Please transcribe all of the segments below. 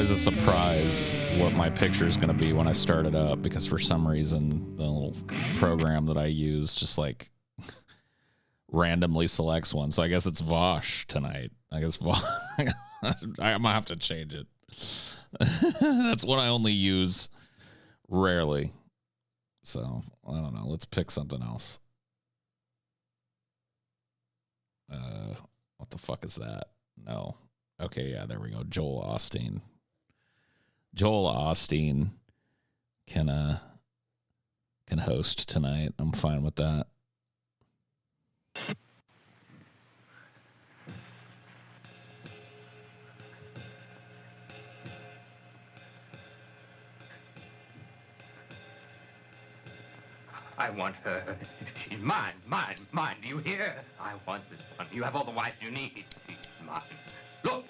always a surprise what my picture is going to be when I start it up, because for some reason the little program that I use just like randomly selects one. So I guess it's Vosh tonight. I guess I'm gonna have to change it. That's one I only use rarely. So I don't know. Let's pick something else. What the fuck is that? No. Okay, yeah, there we go. Joel Osteen. Joel Osteen can host tonight. I'm fine with that. I want her. She's mine, mine, mine. Do you hear? I want this one. You have all the wives you need. She's mine. Look.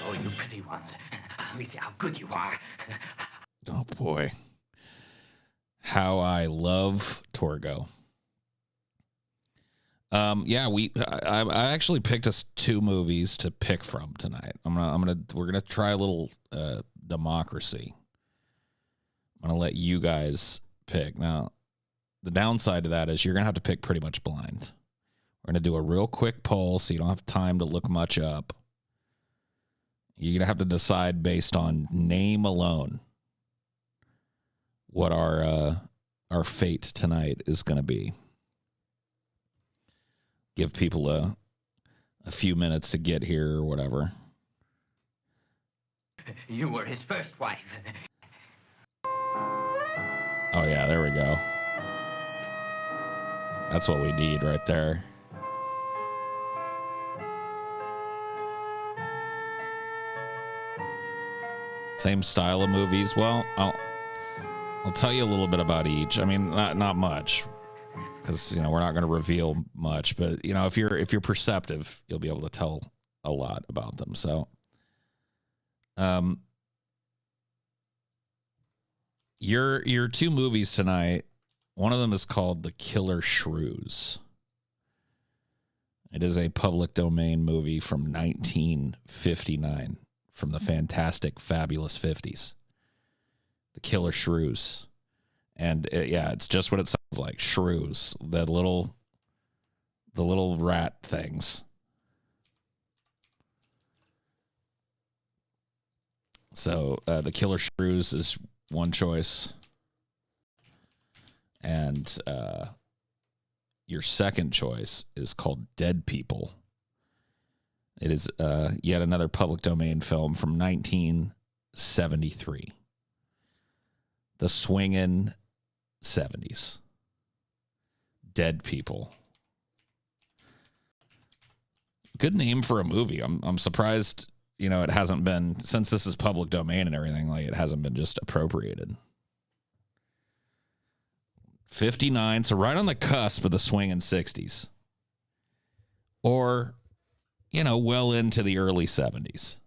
Oh, you pretty ones. Let me see how good you are. Oh, boy. How I love Torgo. Yeah, I actually picked us 2 movies to pick from tonight. We're gonna try a little democracy. I'm gonna let you guys pick. Now, the downside to that is you're gonna have to pick pretty much blind. We're gonna do a real quick poll, so you don't have time to look much up. You're gonna have to decide based on name alone what our fate tonight is going to be. Give people a few minutes to get here or whatever. You were his first wife. Oh, yeah, there we go. That's what we need right there. Same style of movies. Well, I'll tell you a little bit about each. I mean, not much, because we're not going to reveal much. But if you're perceptive, you'll be able to tell a lot about them. So, your 2 movies tonight. One of them is called The Killer Shrews. It is a public domain movie from 1959, from the fantastic, fabulous 50s. The Killer Shrews. And it's just what it sounds like. Shrews. The little rat things. So The Killer Shrews is one choice. And your second choice is called Dead People. It is yet another public domain film from 1973. The swingin' 70s. Dead People. Good name for a movie. I'm surprised, it hasn't been, since this is public domain and everything, like, it hasn't been just appropriated. 59, so right on the cusp of the swingin' 60s. Or, well into the early 70s.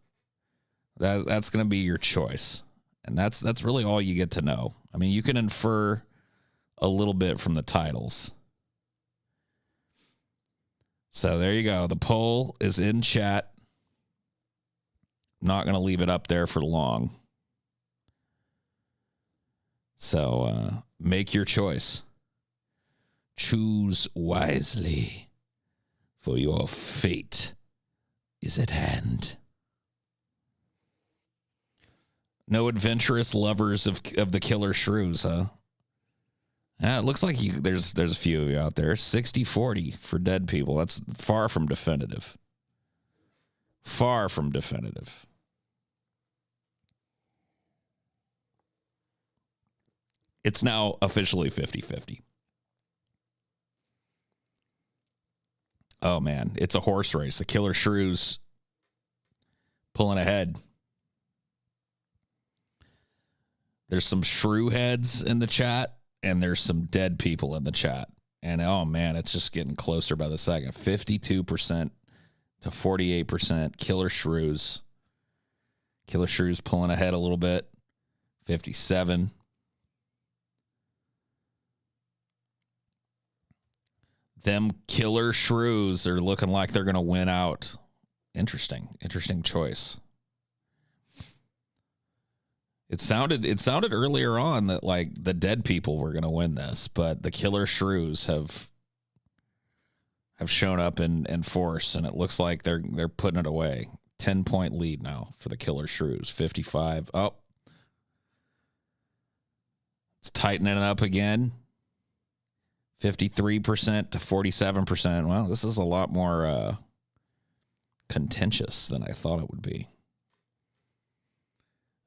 That's going to be your choice. And that's really all you get to know. I mean, you can infer a little bit from the titles. So there you go. The poll is in chat. Not going to leave it up there for long. So make your choice. Choose wisely, for your fate is at hand. No adventurous lovers of the Killer Shrews, huh? Yeah, it looks like there's a few of you out there. 60-40 for Dead People. That's far from definitive. Far from definitive. It's now officially 50-50. Oh, man. It's a horse race. The Killer Shrews pulling ahead. There's some shrew heads in the chat, and there's some dead people in the chat. And, oh, man, it's just getting closer by the second. 52% to 48% Killer Shrews. Killer Shrews pulling ahead a little bit. 57. Them Killer Shrews are looking like they're going to win out. Interesting choice. It sounded earlier on that like the dead people were going to win this, but the Killer Shrews have shown up in force, and it looks like they're putting it away. 10-point lead now for the Killer Shrews. 55. Oh, it's tightening up again. 53% to 47%. Well, this is a lot more contentious than I thought it would be.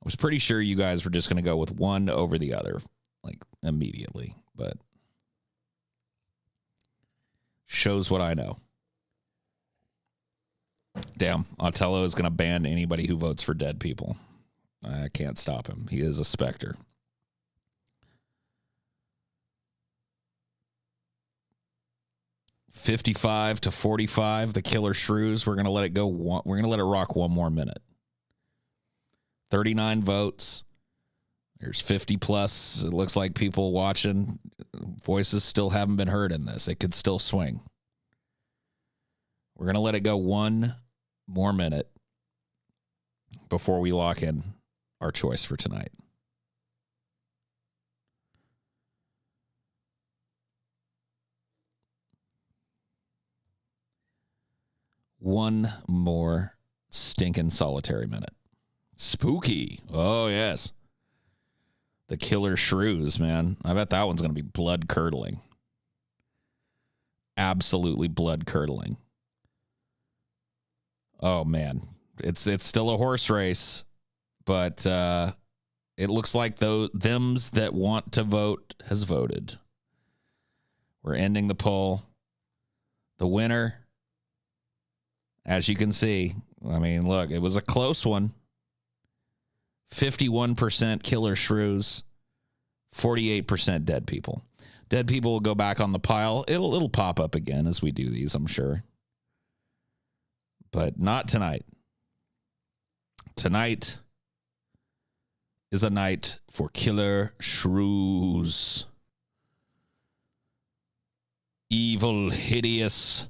I was pretty sure you guys were just going to go with one over the other, like immediately, but shows what I know. Damn, Otello is going to ban anybody who votes for dead people. I can't stop him. He is a specter. $55 to $45. The Killer Shrews. We're going to let it go. We're going to let it rock one more minute. 39 votes. There's 50 plus. It looks like people watching. Voices still haven't been heard in this. It could still swing. We're going to let it go one more minute before we lock in our choice for tonight. One more stinking solitary minute. Spooky. Oh, yes. The Killer Shrews, man. I bet that one's going to be blood-curdling. Absolutely blood-curdling. Oh, man. It's still a horse race, but it looks like thems that want to vote has voted. We're ending the poll. The winner, as you can see, I mean, look, it was a close one. 51% Killer Shrews, 48% dead people. Dead people will go back on the pile. It'll pop up again as we do these, I'm sure. But not tonight. Tonight is a night for Killer Shrews. Evil, hideous,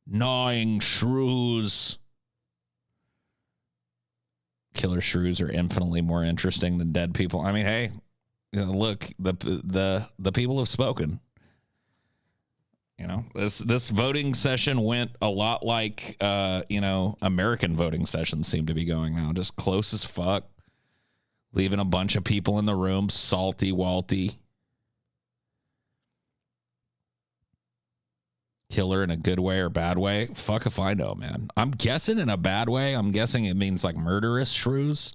gnawing shrews. Killer Shrews are infinitely more interesting than dead people. I mean, hey, look, the people have spoken. You know, this voting session went a lot like American voting sessions seem to be going now. Just close as fuck. Leaving a bunch of people in the room, salty walty. Killer in a good way or bad way? Fuck if I know, man. I'm guessing in a bad way. I'm guessing it means like murderous shrews.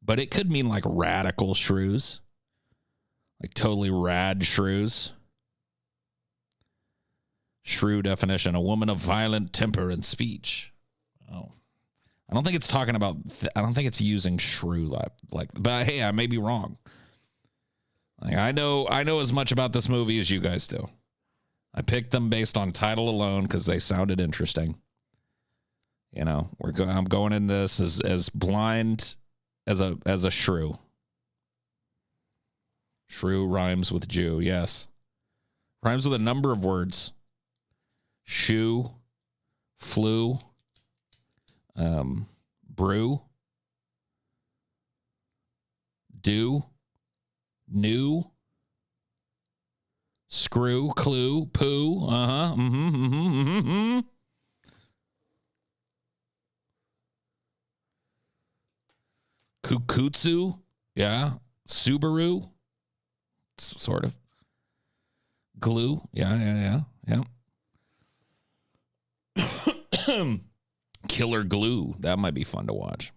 But it could mean like radical shrews. Like totally rad shrews. Shrew definition, a woman of violent temper and speech. Oh. I don't think it's talking about, I don't think it's using shrew like, but hey, I may be wrong. Like I know as much about this movie as you guys do. I picked them based on title alone because they sounded interesting. You know, I'm going in this as blind as a shrew. Shrew rhymes with Jew, yes. Rhymes with a number of words. Shoe, flu, brew, do, new, screw, clue, poo, Kukutsu, yeah, Subaru, sort of. Glue, yeah. Killer Glue, that might be fun to watch.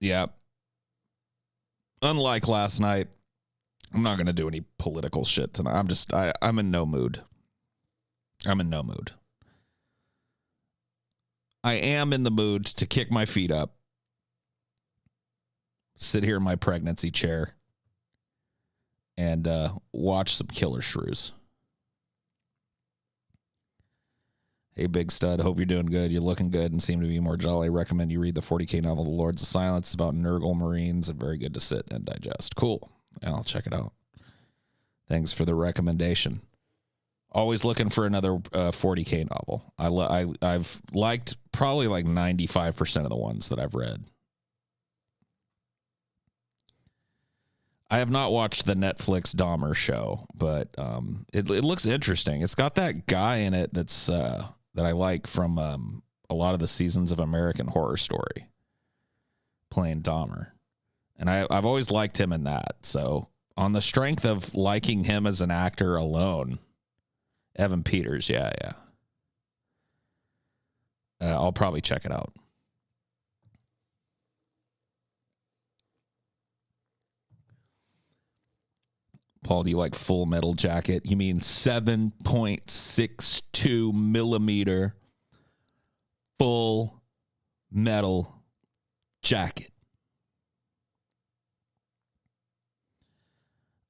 Yeah. Unlike last night, I'm not going to do any political shit tonight. I'm in no mood. I'm in no mood. I am in the mood to kick my feet up, sit here in my pregnancy chair, and watch some Killer Shrews. Hey, Big Stud. Hope you're doing good. You're looking good and seem to be more jolly. Recommend you read the 40K novel, The Lords of Silence. It's about Nurgle Marines and very good to sit and digest. Cool. Yeah, I'll check it out. Thanks for the recommendation. Always looking for another 40K novel. I've liked probably like 95% of the ones that I've read. I have not watched the Netflix Dahmer show, but it looks interesting. It's got that guy in it that's that I like from a lot of the seasons of American Horror Story, playing Dahmer, and I've always liked him in that. So on the strength of liking him as an actor alone, Evan Peters, yeah. I'll probably check it out. Paul, do you like Full Metal Jacket? You mean 7.62 millimeter Full Metal Jacket?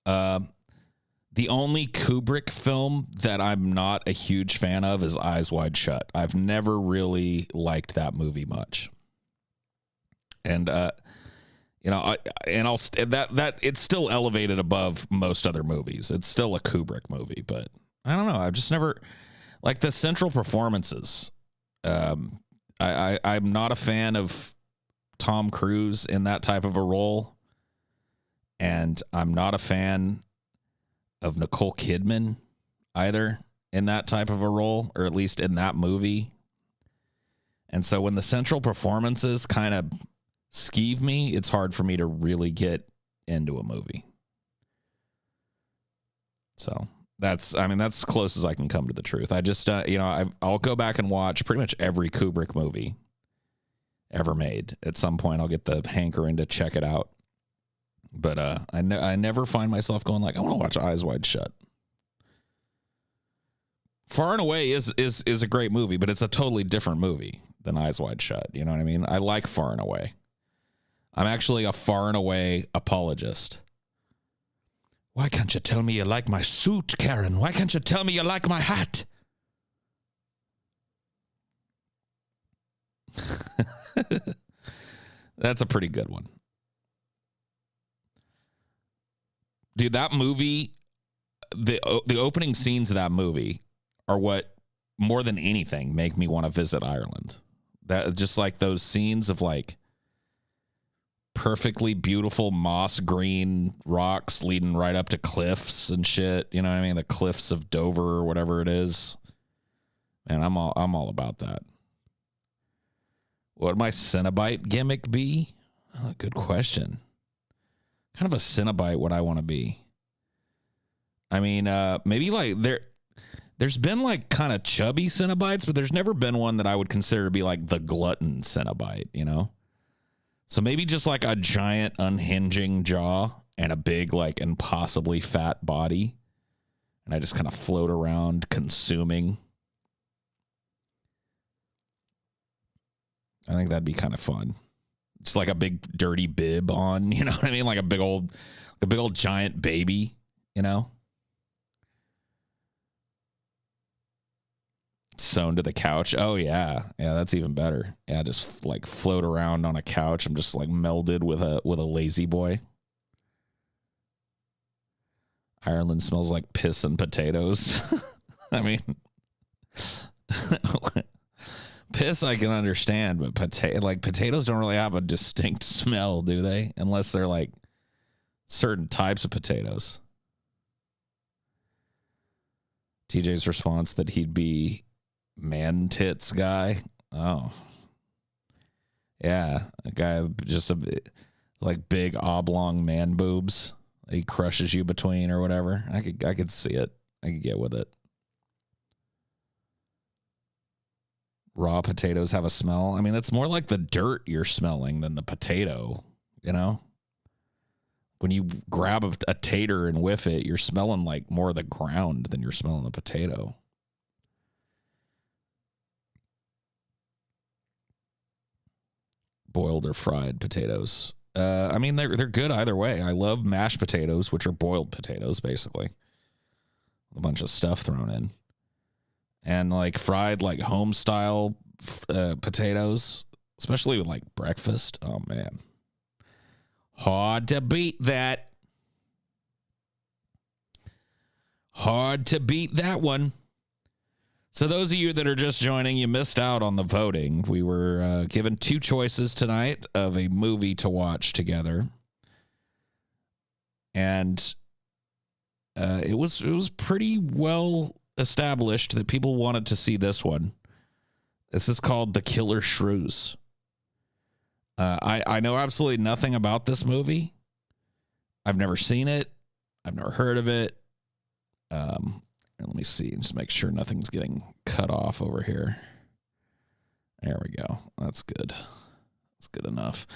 The only Kubrick film that I'm not a huge fan of is Eyes Wide Shut. I've never really liked that movie much. And it's still elevated above most other movies. It's still a Kubrick movie, but I don't know. I've just never like the central performances. I'm not a fan of Tom Cruise in that type of a role, and I'm not a fan of Nicole Kidman either in that type of a role, or at least in that movie. And so when the central performances kind of skeeve me, it's hard for me to really get into a movie. So that's as close as I can come to the truth. I just, I'll go back and watch pretty much every Kubrick movie ever made. At some point, I'll get the hankering to check it out. But I never find myself going like, I want to watch Eyes Wide Shut. Far and Away is a great movie, but it's a totally different movie than Eyes Wide Shut. You know what I mean? I like Far and Away. I'm actually a Far and Away apologist. Why can't you tell me you like my suit, Karen? Why can't you tell me you like my hat? That's a pretty good one. Dude, that movie, the opening scenes of that movie are what, more than anything, make me want to visit Ireland. That just like those scenes of like perfectly beautiful moss green rocks leading right up to cliffs and shit. You know what I mean? The cliffs of Dover or whatever it is. Man, I'm all about that. What would my Cenobite gimmick be? Oh, good question. Kind of a Cenobite would I want to be? I mean, maybe like there's been like kind of chubby Cenobites, but there's never been one that I would consider to be like the glutton Cenobite, you know? So maybe just like a giant unhinging jaw and a big, like impossibly fat body. And I just kind of float around consuming. I think that'd be kind of fun. It's like a big dirty bib on, you know what I mean? Like a big old giant baby, you know? Sewn to the couch. Oh yeah. Yeah, that's even better. Yeah, just like float around on a couch. I'm just like melded with a lazy boy. Ireland smells like piss and potatoes. I mean, piss I can understand, but potatoes don't really have a distinct smell, do they? Unless they're like certain types of potatoes. TJ's response that he'd be man tits guy. Oh. Yeah, a guy just like big oblong man boobs. He crushes you between or whatever. I could see it. I could get with it. Raw potatoes have a smell. I mean, that's more like the dirt you're smelling than the potato, you know? When you grab a tater and whiff it, you're smelling like more of the ground than you're smelling the potato. Boiled or fried potatoes. I mean, they're good either way. I love mashed potatoes, which are boiled potatoes, basically. A bunch of stuff thrown in. and like fried like home style potatoes, especially with like breakfast. Oh man, hard to beat that. Hard to beat that one. So those of you that are just joining, you missed out on the voting. We were given two choices tonight of a movie to watch together. And it was pretty well established that people wanted to see this one. This is called The Killer Shrews. I know absolutely nothing about this movie. I've never seen it. I've never heard of it. Let me see, just make sure nothing's getting cut off over here. There we go. That's good. That's good enough.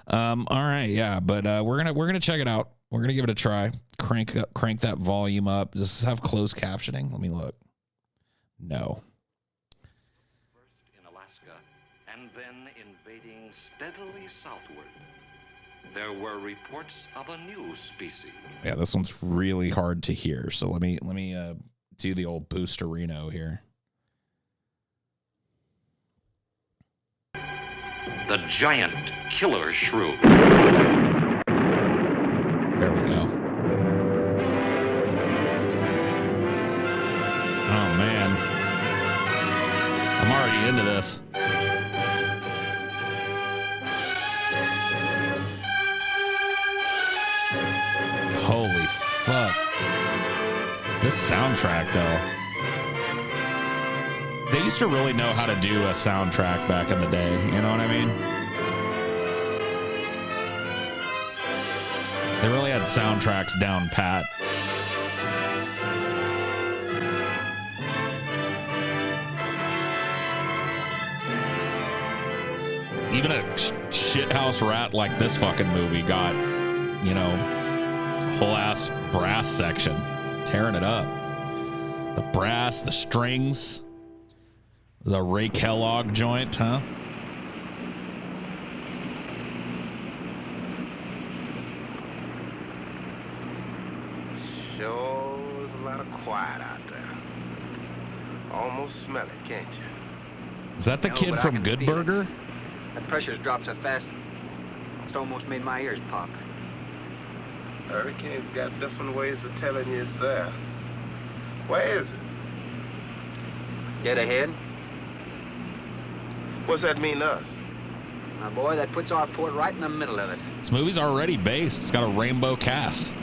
All right, yeah, but we're gonna check it out. We're gonna give it a try. Crank that volume up. Does this have closed captioning? Let me look. No. First in Alaska, and then invading steadily southward. There were reports of a new species. Yeah, this one's really hard to hear. So let me do the old boosterino here. The giant killer shrew. There we go. Oh man, I'm already into this. Holy fuck. This soundtrack, though. They used to really know how to do a soundtrack back in the day. You know what I mean? They really had soundtracks down pat. Even a shithouse rat like this fucking movie got, you know, whole ass brass section, tearing it up. The brass, the strings, the Ray Kellogg joint, huh? Sure is a lot of quiet out there. Almost smell it, can't you? Is that the kid from Good Burger? That pressure's dropped so fast, it's almost made my ears pop. Hurricane's got different ways of telling you it's there. Where is it? Dead ahead. What's that mean to us? My boy, that puts our port right in the middle of it. This movie's already based. It's got a rainbow cast.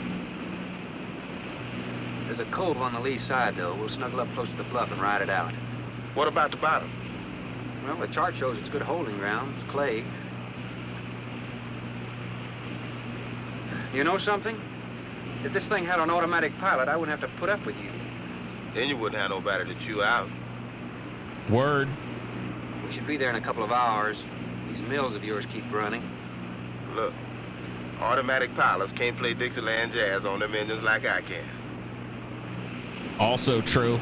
There's a cove on the lee side, though. We'll snuggle up close to the bluff and ride it out. What about the bottom? Well, the chart shows it's good holding ground. It's clay. You know something? If this thing had an automatic pilot, I wouldn't have to put up with you. Then you wouldn't have nobody to chew out. Word. We should be there in a couple of hours. These mills of yours keep running. Look, automatic pilots can't play Dixieland jazz on them engines like I can. Also true.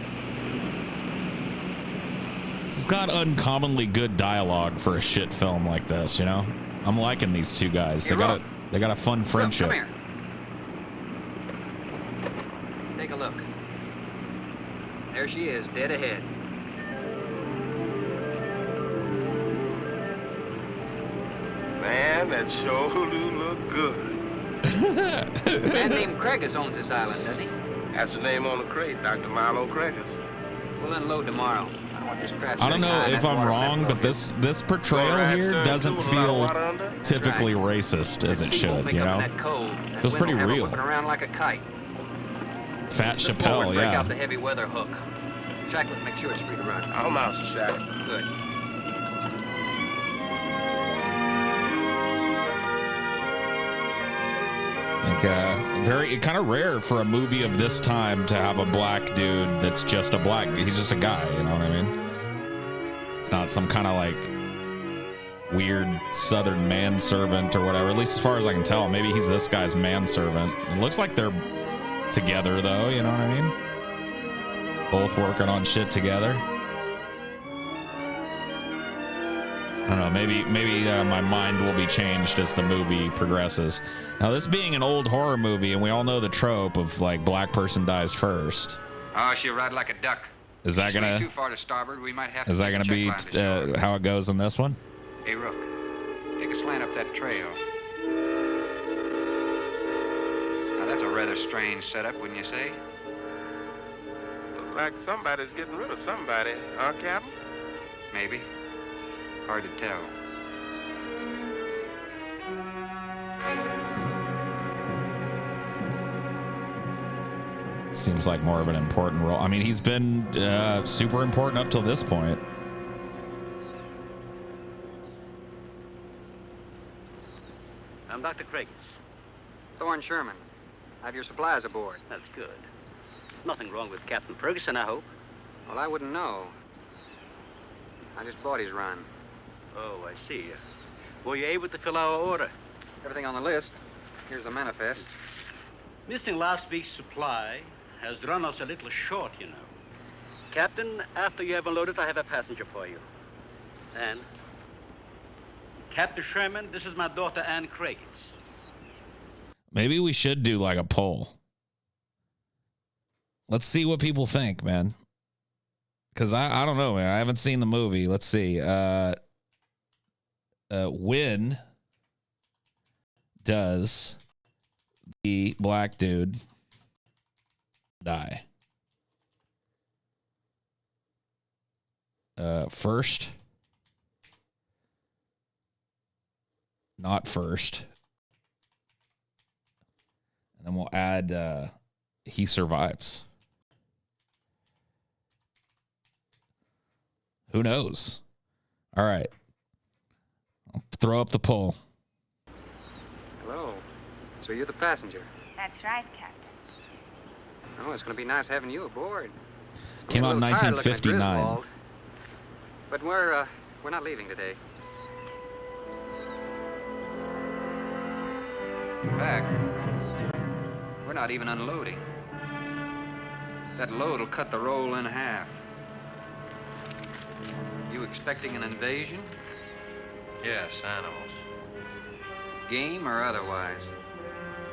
It's got uncommonly good dialogue for a shit film like this, you know? I'm liking these two guys. They got a fun friendship. Look, come here. Take a look. There she is, dead ahead. Man, that sure do look good. A man named Craigus owns this island, does he? That's the name on the crate, Dr. Milo Craigus. We'll unload tomorrow. I want this crap I don't know if I'm wrong, but this portrayal here doesn't feel typically racist as it should, you know? Feels pretty real. Around like a kite. Fat Chappelle, Break yeah. out the heavy weather hook. Shacklet, make sure it's free to run. I'm out, Shacklet. Good. Like, very kind of rare for a movie of this time to have a black dude that's just a black. He's just a guy, you know what I mean? It's not some kind of like weird Southern manservant or whatever. At least as far as I can tell, maybe he's this guy's manservant. It looks like they're together though, you know what I mean? Both working on shit together. I don't know, maybe my mind will be changed as the movie progresses. Now, this being an old horror movie, and we all know the trope of, like, black person dies first. Oh, she'll ride like a duck. Is that Swing gonna? too far to starboard, we might have to Is that take gonna a be check line to shore. how it goes in this one? Hey, Rook, take a slant up that trail. Now, that's a rather strange setup, wouldn't you say? Looks like somebody's getting rid of somebody, huh, Captain? Maybe. Hard to tell. Seems like more of an important role. I mean, he's been super important up till this point. I'm Dr. Craigs. Thorne Sherman, have your supplies aboard. That's good. Nothing wrong with Captain Ferguson, I hope. Well, I wouldn't know. I just bought his run. Oh, I see. Were you able to fill our order? Everything on the list. Here's the manifest. Missing last week's supply has run us a little short, you know. Captain, after you have unloaded, I have a passenger for you. Anne? Captain Sherman, this is my daughter, Anne Craigs. Maybe we should do like a poll. Let's see what people think, man. Because I don't know, man. I haven't seen the movie. Let's see. When does the black dude die? First. Not first. And then we'll add he survives. Who knows? All right. I'll throw up the poll. Hello. So you're the passenger? That's right, Captain. Oh, it's going to be nice having you aboard. Came out in I'm a little tired looking at 1959. Griswold, but we're not leaving today. In fact, we're not even unloading. That load will cut the roll in half. You expecting an invasion? Yes, animals. Game or otherwise?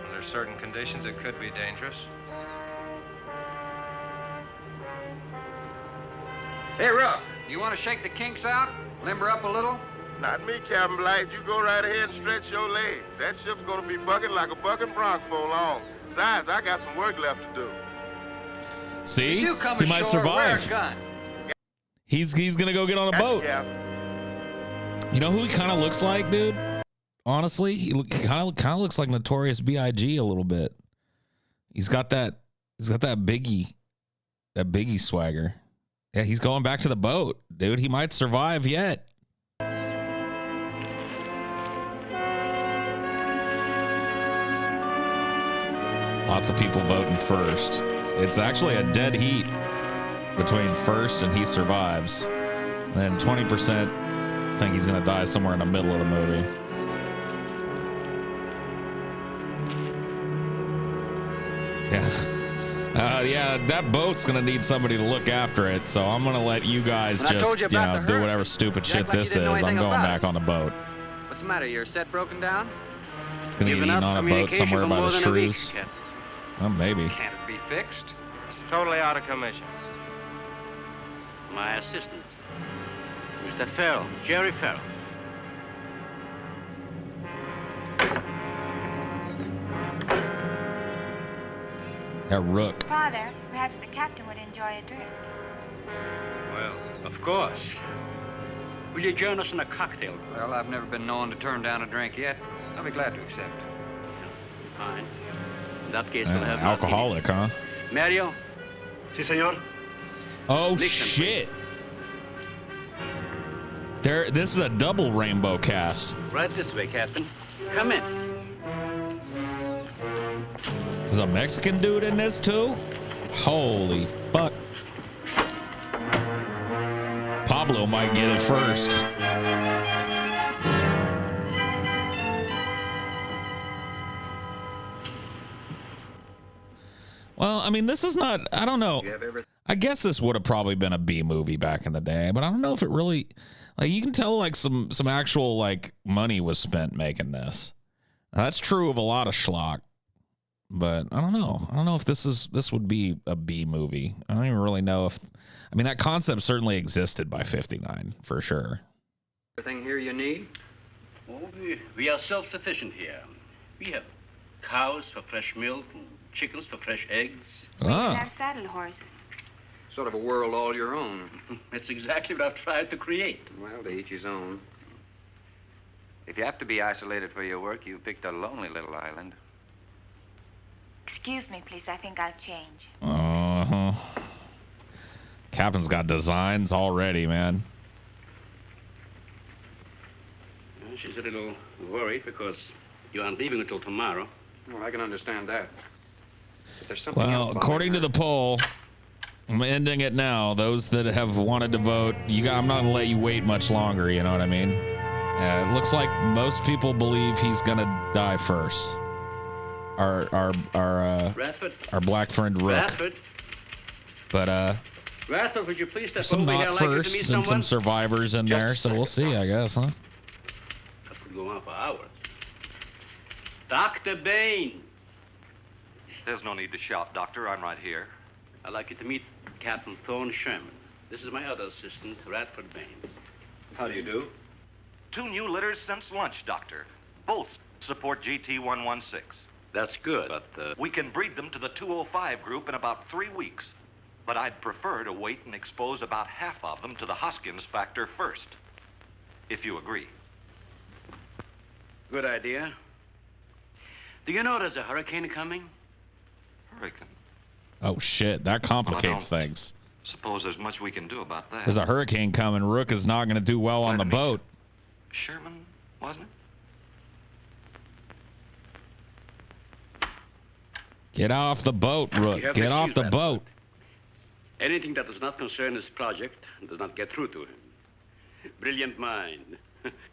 Under certain conditions, it could be dangerous. Hey, Rook, you want to shake the kinks out? Limber up a little? Not me, Captain Blight. You go right ahead and stretch your legs. That ship's gonna be bucking like a bucking bronc for long. Besides, I got some work left to do. See? You come He might ashore, wear a survive. gun. He's gonna go get on a Gotcha, boat. Captain. You know who he kind of looks like, dude? Honestly, he kind of looks like Notorious B.I.G. a little bit. He's got that Biggie swagger. Yeah, he's going back to the boat, dude. He might survive yet. Lots of people voting first. It's actually a dead heat between first and he survives. And then 20% think he's going to die somewhere in the middle of the movie. Yeah, that boat's going to need somebody to look after it. So I'm going to let you guys When I just, told you about the do hurt, whatever stupid you shit act like you this didn't know is. I'm anything going about back it. on the boat. What's the matter? Your set broken down? It's going to get Given eaten up on a boat communication somewhere for by the more than a week, shrews. Captain. Oh, maybe. Can't it be fixed? It's totally out of commission. My assistant, Mr. Farrell, Jerry Farrell. Yeah, Rook. Father, perhaps the captain would enjoy a drink. Well, of course. Will you join us in a cocktail? Well, I've never been known to turn down a drink yet. I'll be glad to accept. Fine. In that case, we'll have Alcoholic, huh? martinis. Mario? Si, senor. Oh, Nixon, shit. This is a double rainbow cast. Right this way, Captain. Come in. There's a Mexican dude in this, too? Holy fuck. Pablo might get it first. Well, I mean, this is not, I don't know. You have everything. I guess this would have probably been a B movie back in the day, but I don't know if it really, like, you can tell like some actual like money was spent making this. Now, that's true of a lot of schlock, but I don't know. I don't know if this would be a B movie. I don't even really know if, I mean, that concept certainly existed by 59 for sure. Everything here you need? Oh, we are self-sufficient here. We have cows for fresh milk and chickens for fresh eggs. We even have saddle horses. Sort of a world all your own. That's exactly what I've tried to create. Well, to each his own. If you have to be isolated for your work, you picked a lonely little island. Excuse me, please. I think I'll change. Uh-huh. Captain's got designs already, man. Well, she's a little worried because you aren't leaving until tomorrow. Well, I can understand that. But there's something else Well, bothering according to her. the poll, I'm ending it now. Those that have wanted to vote, I'm not gonna let you wait much longer. You know what I mean? It looks like most people believe he's gonna die first. Our Radford. our black friend Rook. Radford. But Radford, would you please step some over here? not I'd like you to meet firsts and some someone. survivors in Just there, a so we'll see, I guess, huh? That could go on for hours. Dr. Bain. There's no need to shout, Doctor. I'm right here. I'd like you to meet Captain Thorne Sherman. This is my other assistant, Radford Bain. How do you do? 2 new litters since lunch, Doctor. Both support GT116. That's good, but, We can breed them to the 205 group in about 3 weeks. But I'd prefer to wait and expose about half of them to the Hoskins factor first. If you agree. Good idea. Do you know there's a hurricane coming? Hurricane. Oh shit, that complicates things. Suppose there's much we can do about that. There's a hurricane coming. Rook is not gonna do well on the boat. Sherman, wasn't it? Get off the boat, Rook. You have to Get off excuse the that. boat. Anything that does not concern this project does not get through to him. Brilliant mind.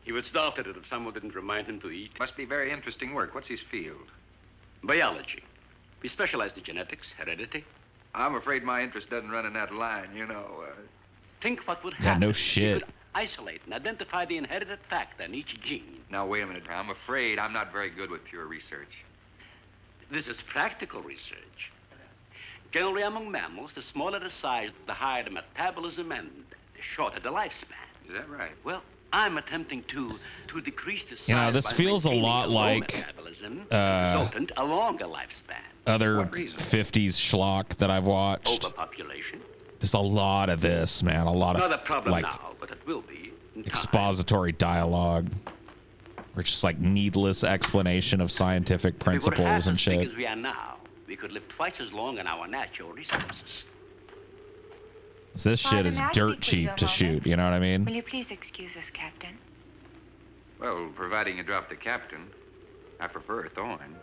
He would starve to death if someone didn't remind him to eat. Must be very interesting work. What's his field? Biology. We specialize in genetics, heredity. I'm afraid my interest doesn't run in that line, you know. Think what would Yeah, happen. no if shit. you could isolate and identify the inherited factor in each gene. Now, wait a minute. I'm afraid I'm not very good with pure research. This is practical research. Generally, among mammals, the smaller the size, the higher the metabolism and the shorter the lifespan. Is that right? Well, I'm attempting to decrease the size. You know, this by feels a maintaining lot low like, metabolism, resultant a longer lifespan. Other What reason? 50s schlock that I've watched. Overpopulation. There's a lot of this, man. A lot Not a of problem like now, but it will be in time. expository dialogue, or just like needless explanation of scientific If we were principles half and as big shit. as we are now, we could live twice as long on our natural resources. This shit Father, is may I dirt speak with you cheap a to moment? shoot. You know what I mean? Will you please excuse us, Captain? Well, providing you drop the captain, I prefer Thorne.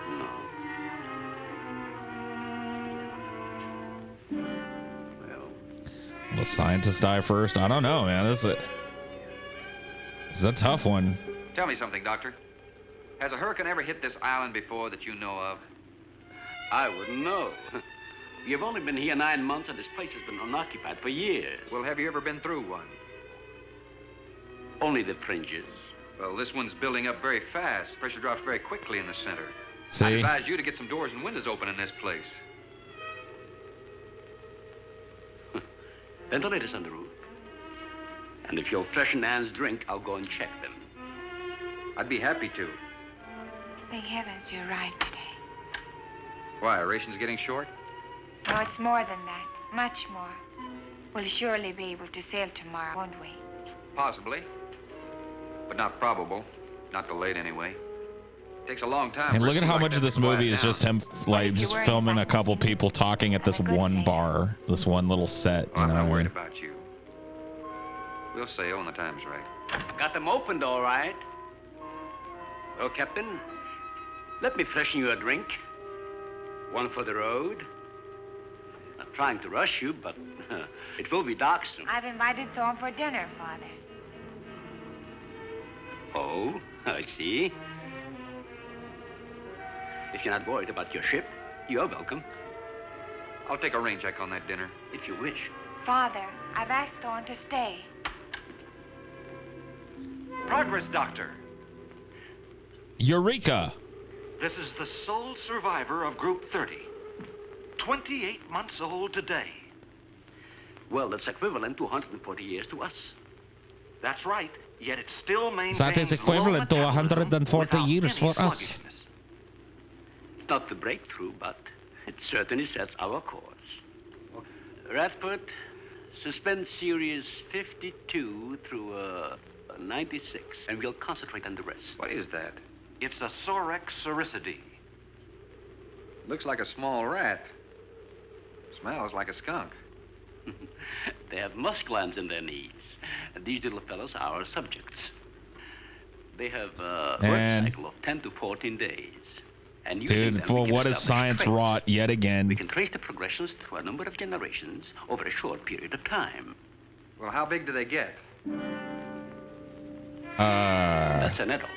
No. Well, Will scientists die first? I don't know, man. This is a tough one. Tell me something, Doctor. Has a hurricane ever hit this island before that you know of? I wouldn't know. You've only been here 9 months, and this place has been unoccupied for years. Well, have you ever been through one? Only the fringes. Well, this one's building up very fast. Pressure drops very quickly in the center. I See? advise you to get some doors and windows open in this place. Ventilators on the roof. And if you'll freshen Anne's drink, I'll go and check them. I'd be happy to. Thank heavens you're right today. Why, are rations getting short? No, it's more than that. Much more. We'll surely be able to sail tomorrow, won't we? Possibly. But not probable. Not delayed anyway. Takes a long time. And for a look at sea how like much that of to this quiet movie is down. just him, like, just filming a couple people talking at this one bar, this one little set. Oh, You I'm know not what I worried mean? about you. We'll sail when the time's right. Got them opened, all right. Well, Captain, let me freshen you a drink. One for the road. Not trying to rush you, but it will be dark soon. I've invited Thorne for dinner, Father. Oh, I see. If you're not worried about your ship, you're welcome. I'll take a rain check on that dinner. If you wish. Father, I've asked Thorne to stay. Progress, Doctor. Eureka! This is the sole survivor of Group 30. 28 months old today. Well, that's equivalent to 140 years to us. That's right, yet it still maintains That is equivalent to low 140 metabolism years without for any us. sluggishness. It's not the breakthrough, but it certainly sets our course. Radford, suspend series 52 through 96, and we'll concentrate on the rest. What is that? It's a Sorex cericidae. Looks like a small rat. Smells like a skunk. They have musk glands in their knees. And these little fellows are our subjects. They have a And- birth cycle of 10 to 14 days. And using Dude, them, for we can what is establish science traits. rot yet We again? can trace the progressions through a number of generations over a short period of time. Well, how big do they get? That's an adult.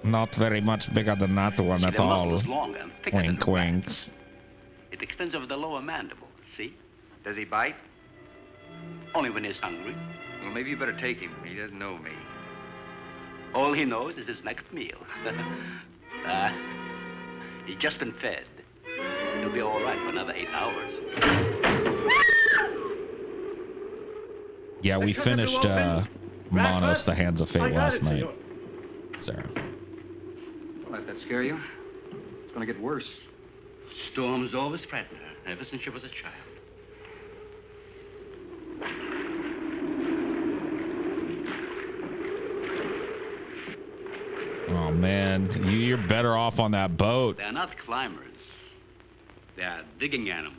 Not very much bigger than that one See, at their all. muscle is longer and thicker Wink, than the wink. rat's. It extends over the lower mandible, see? Does he bite? Only when he's hungry. Well, maybe you better take him. He doesn't know me. All he knows is his next meal. He's just been fed. He'll be all right for another 8 hours. Yeah, we finished Monos, The Hands of Fate last night. Sarah. Don't let that scare you. It's gonna get worse. Storms always frighten her, ever since she was a child. Oh man, you're better off on that boat. They're not climbers. They are digging animals,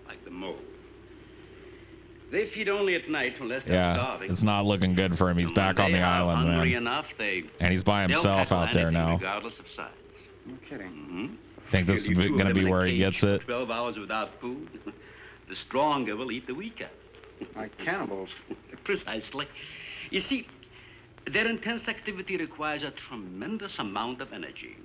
like the mole. They feed only at night unless they're Yeah, starving. it's not looking good for him. He's And back when on they the are island, hungry man. enough, And he's by they'll himself tackle out there anything now. regardless of size. No kidding. Mm-hmm. Think this is If you going to put be them in a where he cage gets for it? 12 hours without food. The stronger will eat the weaker. Like cannibals. Precisely. You see, their intense activity requires a tremendous amount of energy.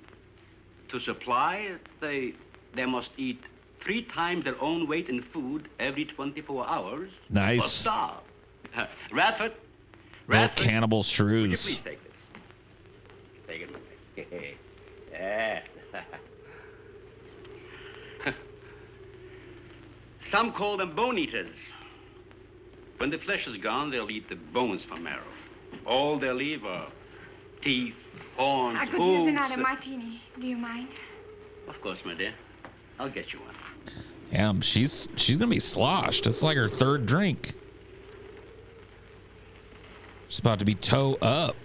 To supply it, they must eat 3 times their own weight in food every 24 hours. Nice. Or starve. Radford. Little Radford, cannibal would you shrews. please take this? Take it. Yeah. Some call them bone eaters. When the flesh is gone, they'll eat the bones for marrow. All they'll leave are teeth, horns, I could hooves. use another martini. Do you mind? Of course, my dear. I'll get you one. Damn, she's going to be sloshed. It's like her 3rd drink. She's about to be toe up.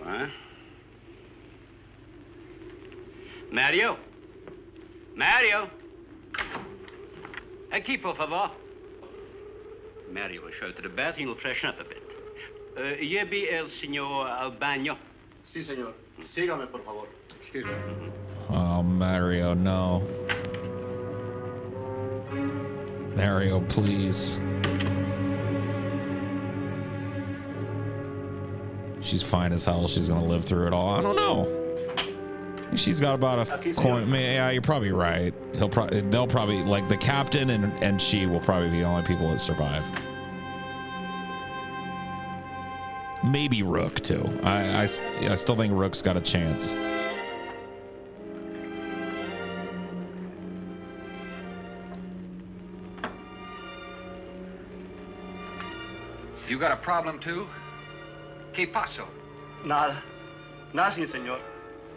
There you are. Mario. Mario. Aquí, por favor. Mario will show to the bath and he'll freshen up a bit. Yebi el señor al baño. Sí, señor. Sígame, por favor. Excuse me. Oh, Mario, no. Mario, please. She's fine as hell. She's going to live through it all. I don't know. She's got about a coin. Yeah, you're probably right. They'll probably, like, the captain and she will probably be the only people that survive. Maybe Rook too. I still think Rook's got a chance. You got a problem too? ¿Qué pasó? Nada. Nothing, señor.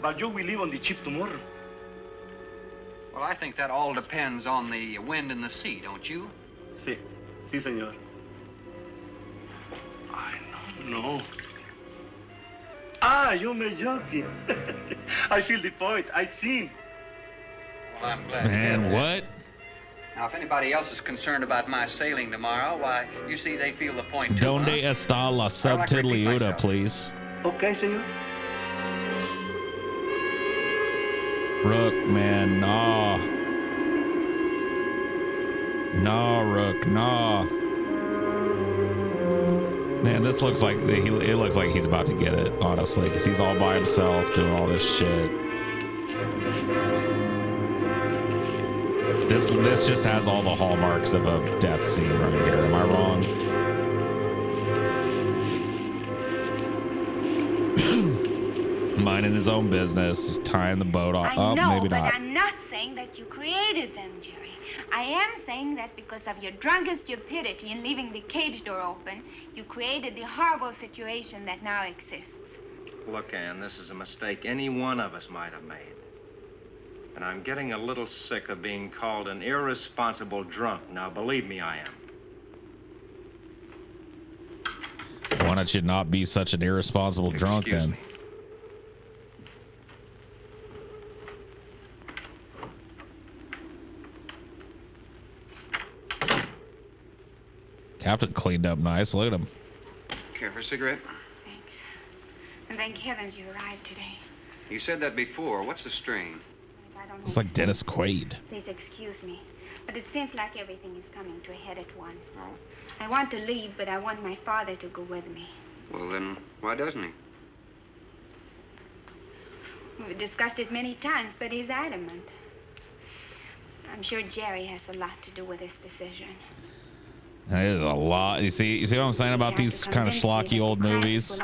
But you will leave on the ship tomorrow. Well, I think that all depends on the wind and the sea, don't you? Sí. Sí, señor. I don't know. Ah, you're joking. I feel the point. I think. Well, I'm glad. Man, what? Now, if anybody else is concerned about my sailing tomorrow, why, you see, they feel the point too. Donde huh? está la I like to repeat subtiliuda, myself. please? Okay, señor. Rook, man, nah. Nah, Rook, nah. Man, this looks like it looks like he's about to get it, honestly, because he's all by himself doing all this shit. This just has all the hallmarks of a death scene right here. Am I wrong? Minding his own business, he's tying the boat off. I know, Maybe but not. I'm not saying that you created them, Jerry. I am saying that because of your drunken stupidity in leaving the cage door open, you created the horrible situation that now exists. Look, Ann, this is a mistake any one of us might have made. And I'm getting a little sick of being called an irresponsible drunk. Now, believe me, I am. Why don't you not be such an irresponsible drunk then? Me. Captain cleaned up nice. Look at him. Care for a cigarette? Thanks. And thank heavens you arrived today. You said that before. What's the strain? I don't know. It's like Dennis Quaid. Please excuse me, but it seems like everything is coming to a head at once. Oh? I want to leave, but I want my father to go with me. Well, then, why doesn't he? We've discussed it many times, but he's adamant. I'm sure Jerry has a lot to do with this decision. That is a lot. You see what I'm saying about these kind of schlocky old movies?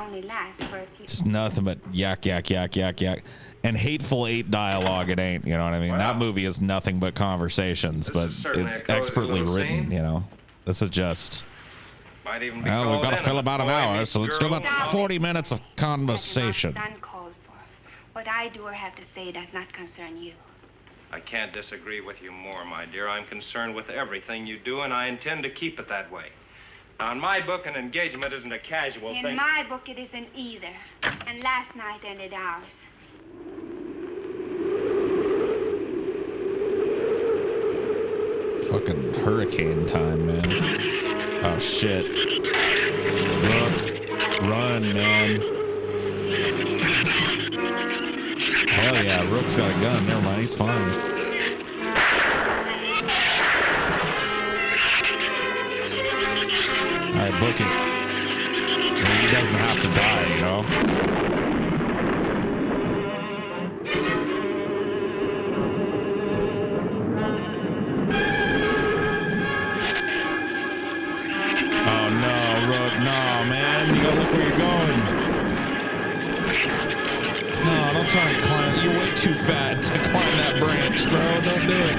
Just nothing but yak, yak, yak, yak, yak. And Hateful Eight dialogue, it ain't, you know what I mean? Well, that movie is nothing but conversations, but it's expertly written, you know? This is just... Well, we've got to fill about an hour, so let's do about 40 minutes of conversation. Uncalled for. What I do or have to say does not concern you. I can't disagree with you more, my dear. I'm concerned with everything you do, and I intend to keep it that way. Now, in my book, an engagement isn't a casual thing. In my book, it isn't either. And last night ended ours. Fucking hurricane time, man. Oh, shit. Rook, run, man. Hell yeah, Rook's got a gun. Never mind, he's fine. All right, book it. I mean, he doesn't have to die, you know? Oh, no, Rook, no, man. You gotta look where you're going. No, don't try and climb. You're way too fat to climb that branch, bro. Don't do it.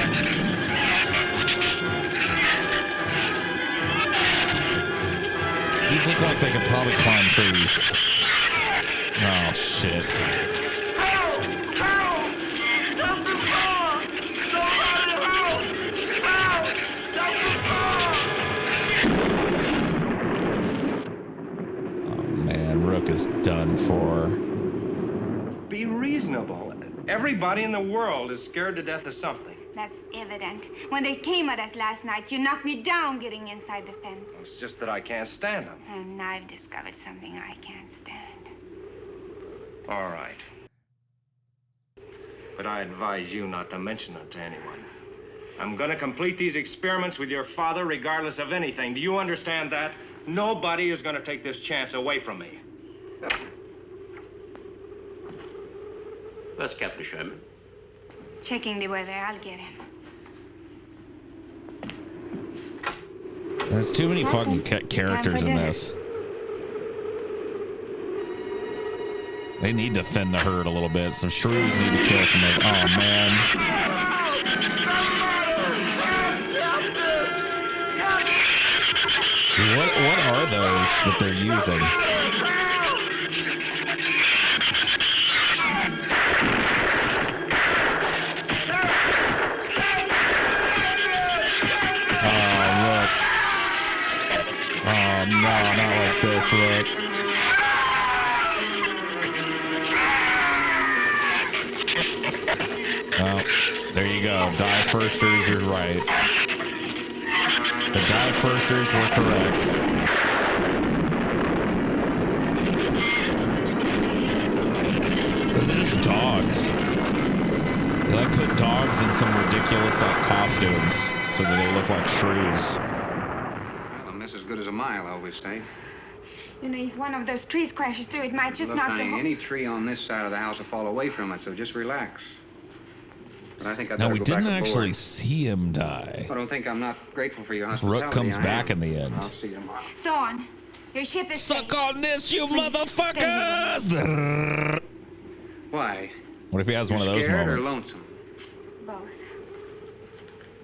These look like they could probably climb trees. Oh, shit. Oh, man, Rook is done for. Be reasonable. Everybody in the world is scared to death of something. That's evident. When they came at us last night, you knocked me down getting inside the fence. It's just that I can't stand them. And I've discovered something I can't stand. All right. But I advise you not to mention it to anyone. I'm going to complete these experiments with your father regardless of anything. Do you understand that? Nobody is going to take this chance away from me. That's Captain Sherman. Checking the weather, I'll get him. There's too many fucking characters in this. They need to thin the herd a little bit. Some shrews need to kill some of. Oh, man. Dude, what are those that they're using? Oh, no, not like this, Rook. Well, there you go. Die firsters, you're right. The die firsters were correct. Those are just dogs. They like put dogs in some ridiculous like costumes so that they look like shrews. As good as a mile, I always say. You know, if one of those trees crashes through, it might just Look, knock honey, the whole... any tree on this side of the house will fall away from it, so just relax. But I think I'd No, better we go didn't back actually aboard. see him die. I don't think I'm not grateful for your If hospitality. Rook comes I back am. in the end. I'll see you tomorrow. Thorne, your ship is Suck safe. on this, you Please, motherfuckers! Why? What if he has You're one of those scared moments? or lonesome? Both.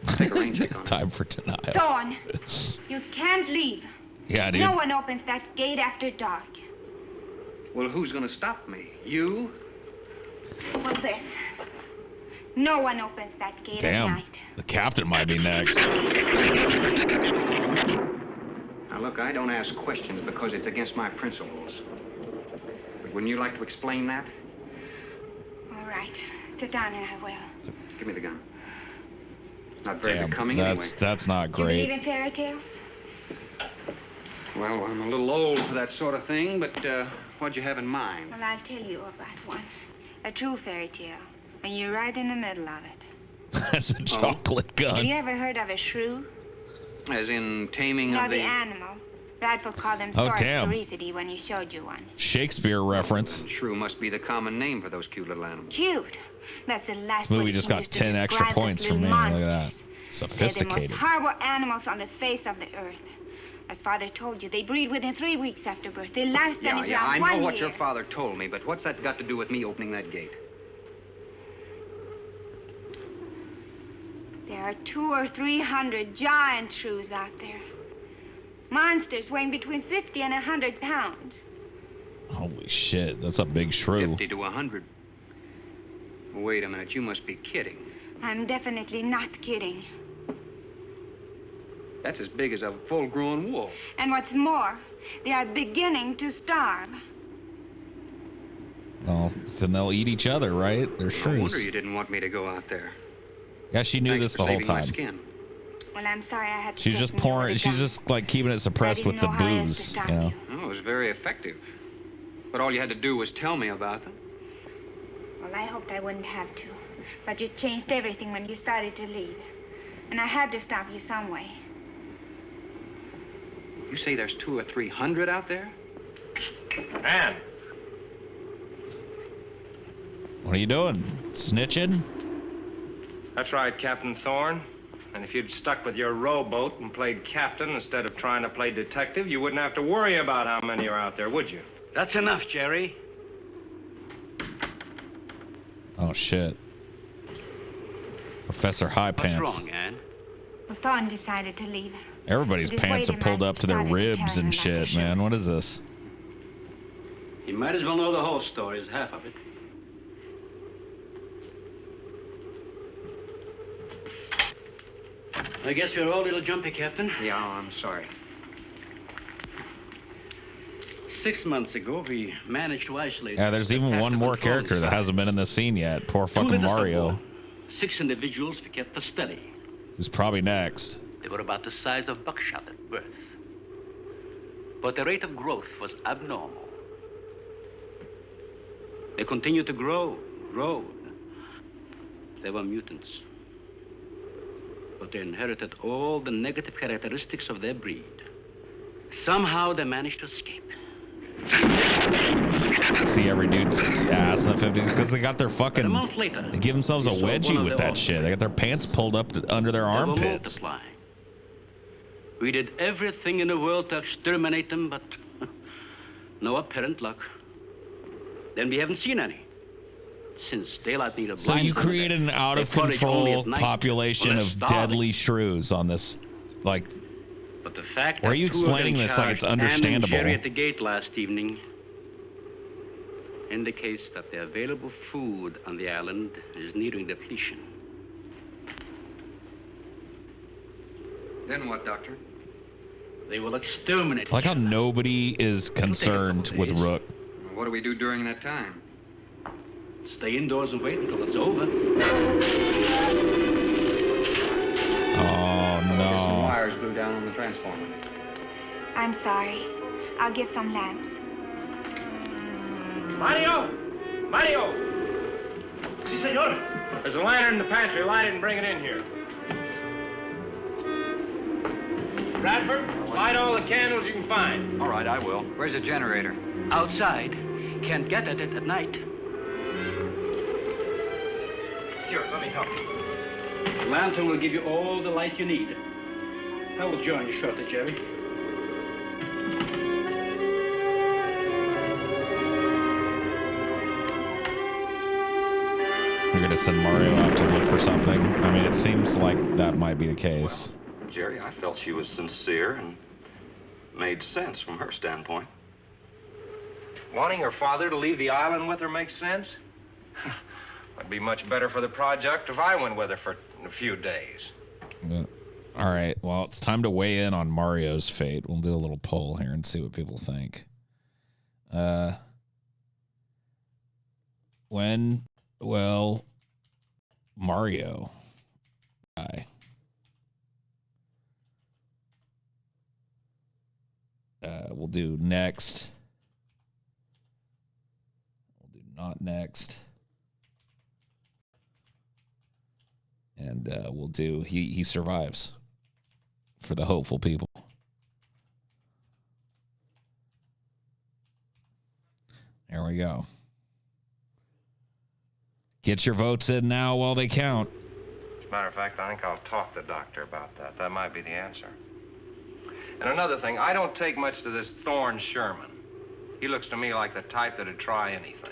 Take a rain check on it. Time for denial. Thorne, you can't leave. Yeah, dude. No one opens that gate after dark. Well, who's going to stop me? You? Well, this. No one opens that gate at Damn. night. The captain might be next. Now, look, I don't ask questions because it's against my principles. But wouldn't you like to explain that? All right. Sit down and I will. Give me the gun. Not very Damn, becoming that's not You believe great. in fairy tales? Well, I'm a little old for that sort of thing, but what'd you have in mind? Well, I'll tell you about one. A true fairy tale. And you're right in the middle of it. That's a chocolate Have gun. you ever heard of a shrew? As in taming No, of the animal. Radford called them Oh, Source damn. Curiosity when you showed you one. Shakespeare reference. Shrew must be the common name for those cute little animals. Cute. That's the last This movie word just he got used to 10 extra describe points this from me. little Look at that. monsters. They're the most Sophisticated. horrible animals on the face of the earth. As Father told you, they breed within 3 weeks after birth. Their lifespan is Yeah, around I 1 know what year. your father told me, but what's that got to do with me opening that gate? There are 200 or 300 giant shrews out there. Monsters weighing between 50 and 100 pounds. Holy shit, that's a big shrew. 50 to 100. Wait a minute, you must be kidding. I'm definitely not kidding. That's as big as a full-grown wolf. And what's more, they are beginning to starve. Well, then they'll eat each other, right? They're No wonder shrews. you didn't want me to go out there. Yeah, she knew Thanks this for the whole saving my time. skin. Well, I'm sorry I had to She's take just me over pouring. the She's gun. just like keeping it suppressed with the know how else to booze. stop You know. Oh, it was very effective. But all you had to do was tell me about them. Well, I hoped I wouldn't have to. But you changed everything when you started to leave. And I had to stop you some way. You say there's 200 or 300 out there? Ann, What are you doing? Snitching? that's right, Captain Thorne. And if you'd stuck with your rowboat and played captain instead of trying to play detective, you wouldn't have to worry about how many are out there, would you? That's enough, Jerry. Oh shit. Professor High What's Pants. wrong, Ann? Well, Thorne decided to leave. Everybody's Just pants are wait a pulled minute. up to their Started to ribs tell him and about shit, the show. man. What is this? You might as well know the whole story as half of it. I guess we're all a little jumpy, Captain. Yeah, I'm sorry. 6 months ago, we managed to isolate... Yeah, there's even attack one the more control character that side. hasn't been in this scene yet. Poor Two fucking with us Mario, aboard. 6 individuals we kept for study. who's probably next. They were about the size of buckshot at birth. But the rate of growth was abnormal. They continued to grow. They were mutants. But they inherited all the negative characteristics of their breed. Somehow they managed to escape. See every dude's ass in the 50s because they got their But a fucking. month later, They give themselves a we saw one wedgie of with their that shit. offspring. They got their pants pulled up under their They were armpits. multiplying. We did everything in the world to exterminate them, but no apparent luck. Then we haven't seen any. Since daylight neither So blinds you nor created an day. out They of forage only control at night, population or they're of starving. deadly shrews on this, like. But the fact Why are that you two of them explaining this like it's charged Ann and understandable? Jerry at the gate last evening indicates that the available food on the island is nearing depletion. Then what, Doctor? They will exterminate. I like how each other. nobody is concerned with days. Rook. What do we do during that time? Stay indoors and wait until it's over. Oh Some no. wires blew down on the transformer. I'm sorry. I'll get some lamps. Mario! Mario! Si, senor. There's a lantern in the pantry. Light it and bring it in here. Bradford, light all the candles you can find. All right, I will. Where's the generator? Outside. Can't get at it at night. Here, let me help. The lantern will give you all the light you need. I will join you shortly, Jerry. They're gonna send Mario out to look for something. I mean, it seems like that might be the case. Well, Jerry, I felt she was sincere and made sense from her standpoint. Wanting her father to leave the island with her makes sense? It'd be much better for the project if I went with her for a few days. Yeah. All right. Well, it's time to weigh in on Mario's fate. We'll do a little poll here and see what people think. When will Mario die? We'll do next. We'll do not next. And we'll do he survives for the hopeful people. There we go. Get your votes in now while they count. As a matter of fact, I think I'll talk to the doctor about that. That might be the answer. And another thing, I don't take much to this Thorne Sherman. He looks to me like the type that'd try anything.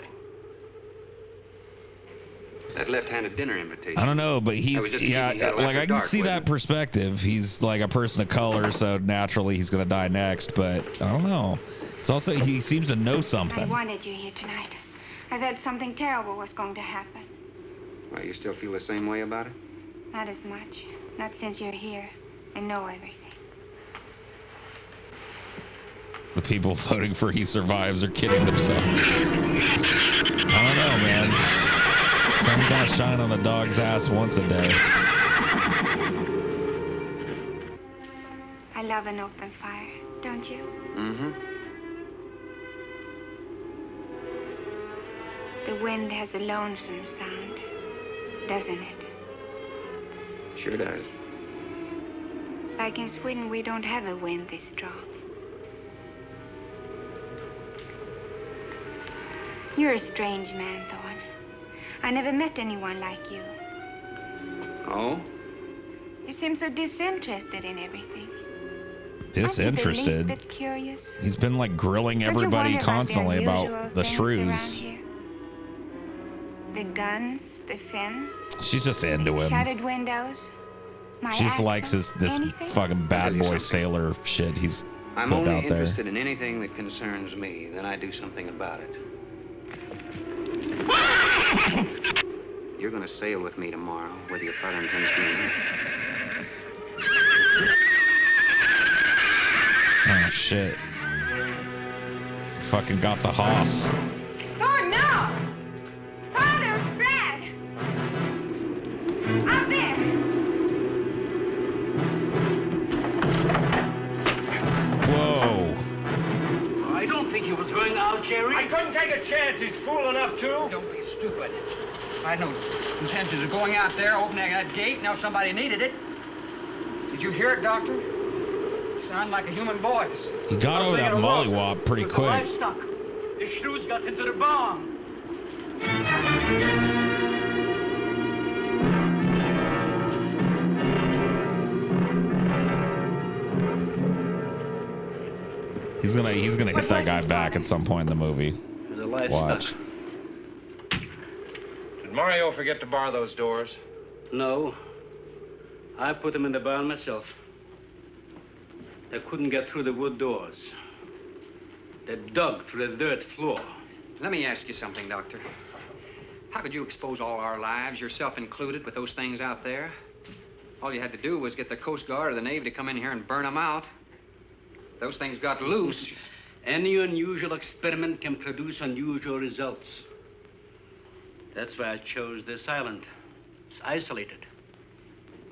That left-handed dinner invitation. I don't know, but he's, yeah, like I can see that perspective. He's like a person of color, so naturally he's going to die next, but I don't know. It's also, he seems to know something. I wanted you here tonight. I thought something terrible was going to happen. Well, you still feel the same way about it? Not as much. Not since you're here and know everything. The people voting for he survives are kidding themselves. I don't know, man. The sun's gonna shine on a dog's ass once a day. I love an open fire, don't you? Mm-hmm. The wind has a lonesome sound, doesn't it? Sure does. Like in Sweden, we don't have a wind this strong. You're a strange man, Thorne. I never met anyone like you. Oh? You seem so disinterested in everything. Disinterested? Aren't you the least bit curious? He's been like grilling Don't you everybody wonder constantly about about the the unusual things shrews. around here? The guns, the fence, She's just into him. shuttered windows. My She just accent, likes this anything? fucking bad boy sailor shit he's I'm put only out there. interested in anything that concerns me, then I do something about it. You're gonna sail with me tomorrow, whether your father intends to or not. Oh shit. Fucking got the hoss. Thorne, no! Father, Brad! Out there! Whoa. I don't think he was going out, Jerry. I couldn't take a chance. He's fool enough to. Don't be stupid. I had no intentions of going out there, opening that gate. Now somebody needed it. Did you hear it, Doctor? Sound like a human voice. He got over that mollywop pretty With quick. The livestock. The shrews got into the barn. He's gonna hit that guy back at some point in the movie. The livestock. Watch. Did Mario forget to bar those doors? No. I put them in the barn myself. They couldn't get through the wood doors. They dug through the dirt floor. Let me ask you something, Doctor. How could you expose all our lives, yourself included, with those things out there? All you had to do was get the Coast Guard or the Navy to come in here and burn them out. Those things got loose. Any unusual experiment can produce unusual results. That's why I chose this island. It's isolated.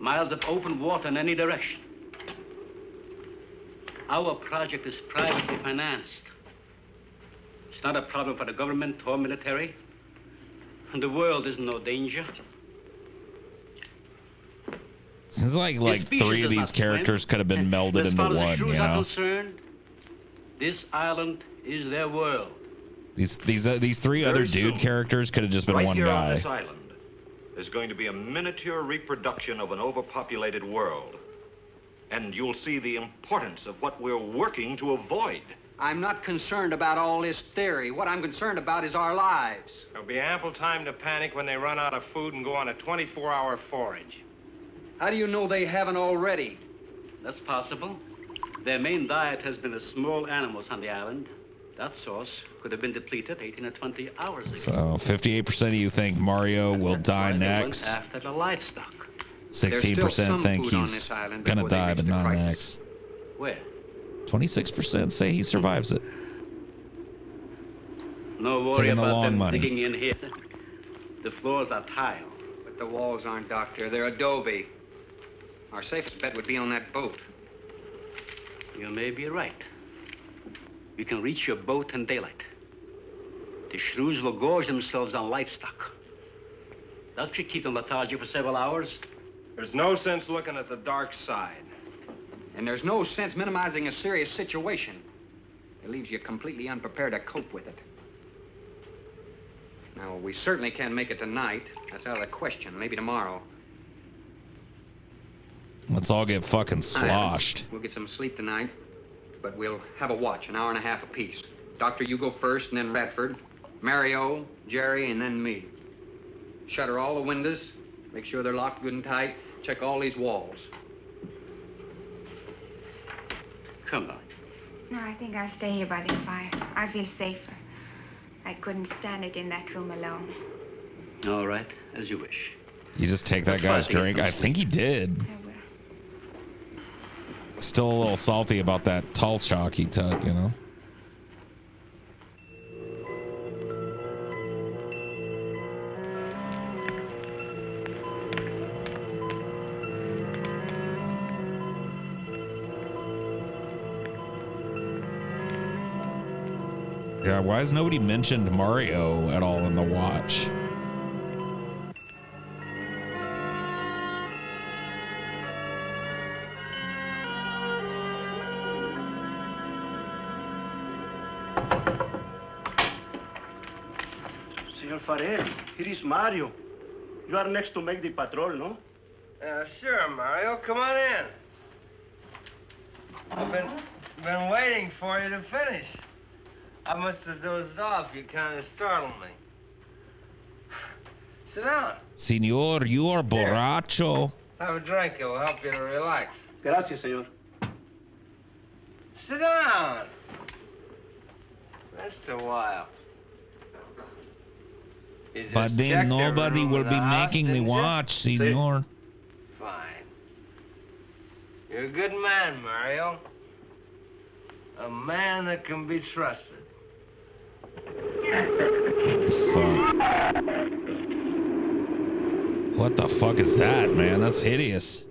Miles of open water in any direction. Our project is privately financed. It's not a problem for the government or military. And the world is in no danger. Seems like species three of does these not characters swim. could have been melded As into far as the one, shrews you are know? concerned, this island is their world. These three other Very dude soon, characters could have just been right one here on guy. this island, there's going to be a miniature reproduction of an overpopulated world. And you'll see the importance of what we're working to avoid. I'm not concerned about all this theory. What I'm concerned about is our lives. There'll be ample time to panic when they run out of food and go on a 24-hour forage. How do you know they haven't already? That's possible. Their main diet has been the small animals on the island. That source could have been depleted 18 or 20 hours ago. So 58% of you think Mario will die next. After the livestock. 16% think he's gonna die, but not next. Where? 26% say he survives it. No worry Taking the about long them money. digging in here. The floors are tile. But the walls aren't, Doctor. They're adobe. Our safest bet would be on that boat. You may be right. You can reach your boat in daylight. The shrews will gorge themselves on livestock. That should keep them lethargic for several hours. There's no sense looking at the dark side. And there's no sense minimizing a serious situation. It leaves you completely unprepared to cope with it. Now, we certainly can't make it tonight. That's out of the question. Maybe tomorrow. Let's all get fucking sloshed. We'll get some sleep tonight, but we'll have a watch, an hour and a half apiece. Doctor, you go first, and then Radford, Mario, Jerry, and then me. Shutter all the windows, make sure they're locked good and tight, check all these walls. Come on. No, I think I'll stay here by the fire. I feel safer. I couldn't stand it in that room alone. All right, as you wish. You just take that guy's drink. I think he did. Still a little salty about that tall chalk he took, you know? Yeah, why has nobody mentioned Mario at all in the watch? Senor Farrell, here is Mario. You are next to make the patrol, no? Sure, Mario. Come on in. I've been waiting for you to finish. I must have dozed off. You kind of startled me. Sit down. Senor, you are borracho. Have a drink. It will help you to relax. Gracias, senor. Sit down. Just a while. You just But then checked every nobody room will in be the house, making the didn't you? watch, senor. Fine. You're a good man, Mario. A man that can be trusted. Fuck. What the fuck is that, man? That's hideous.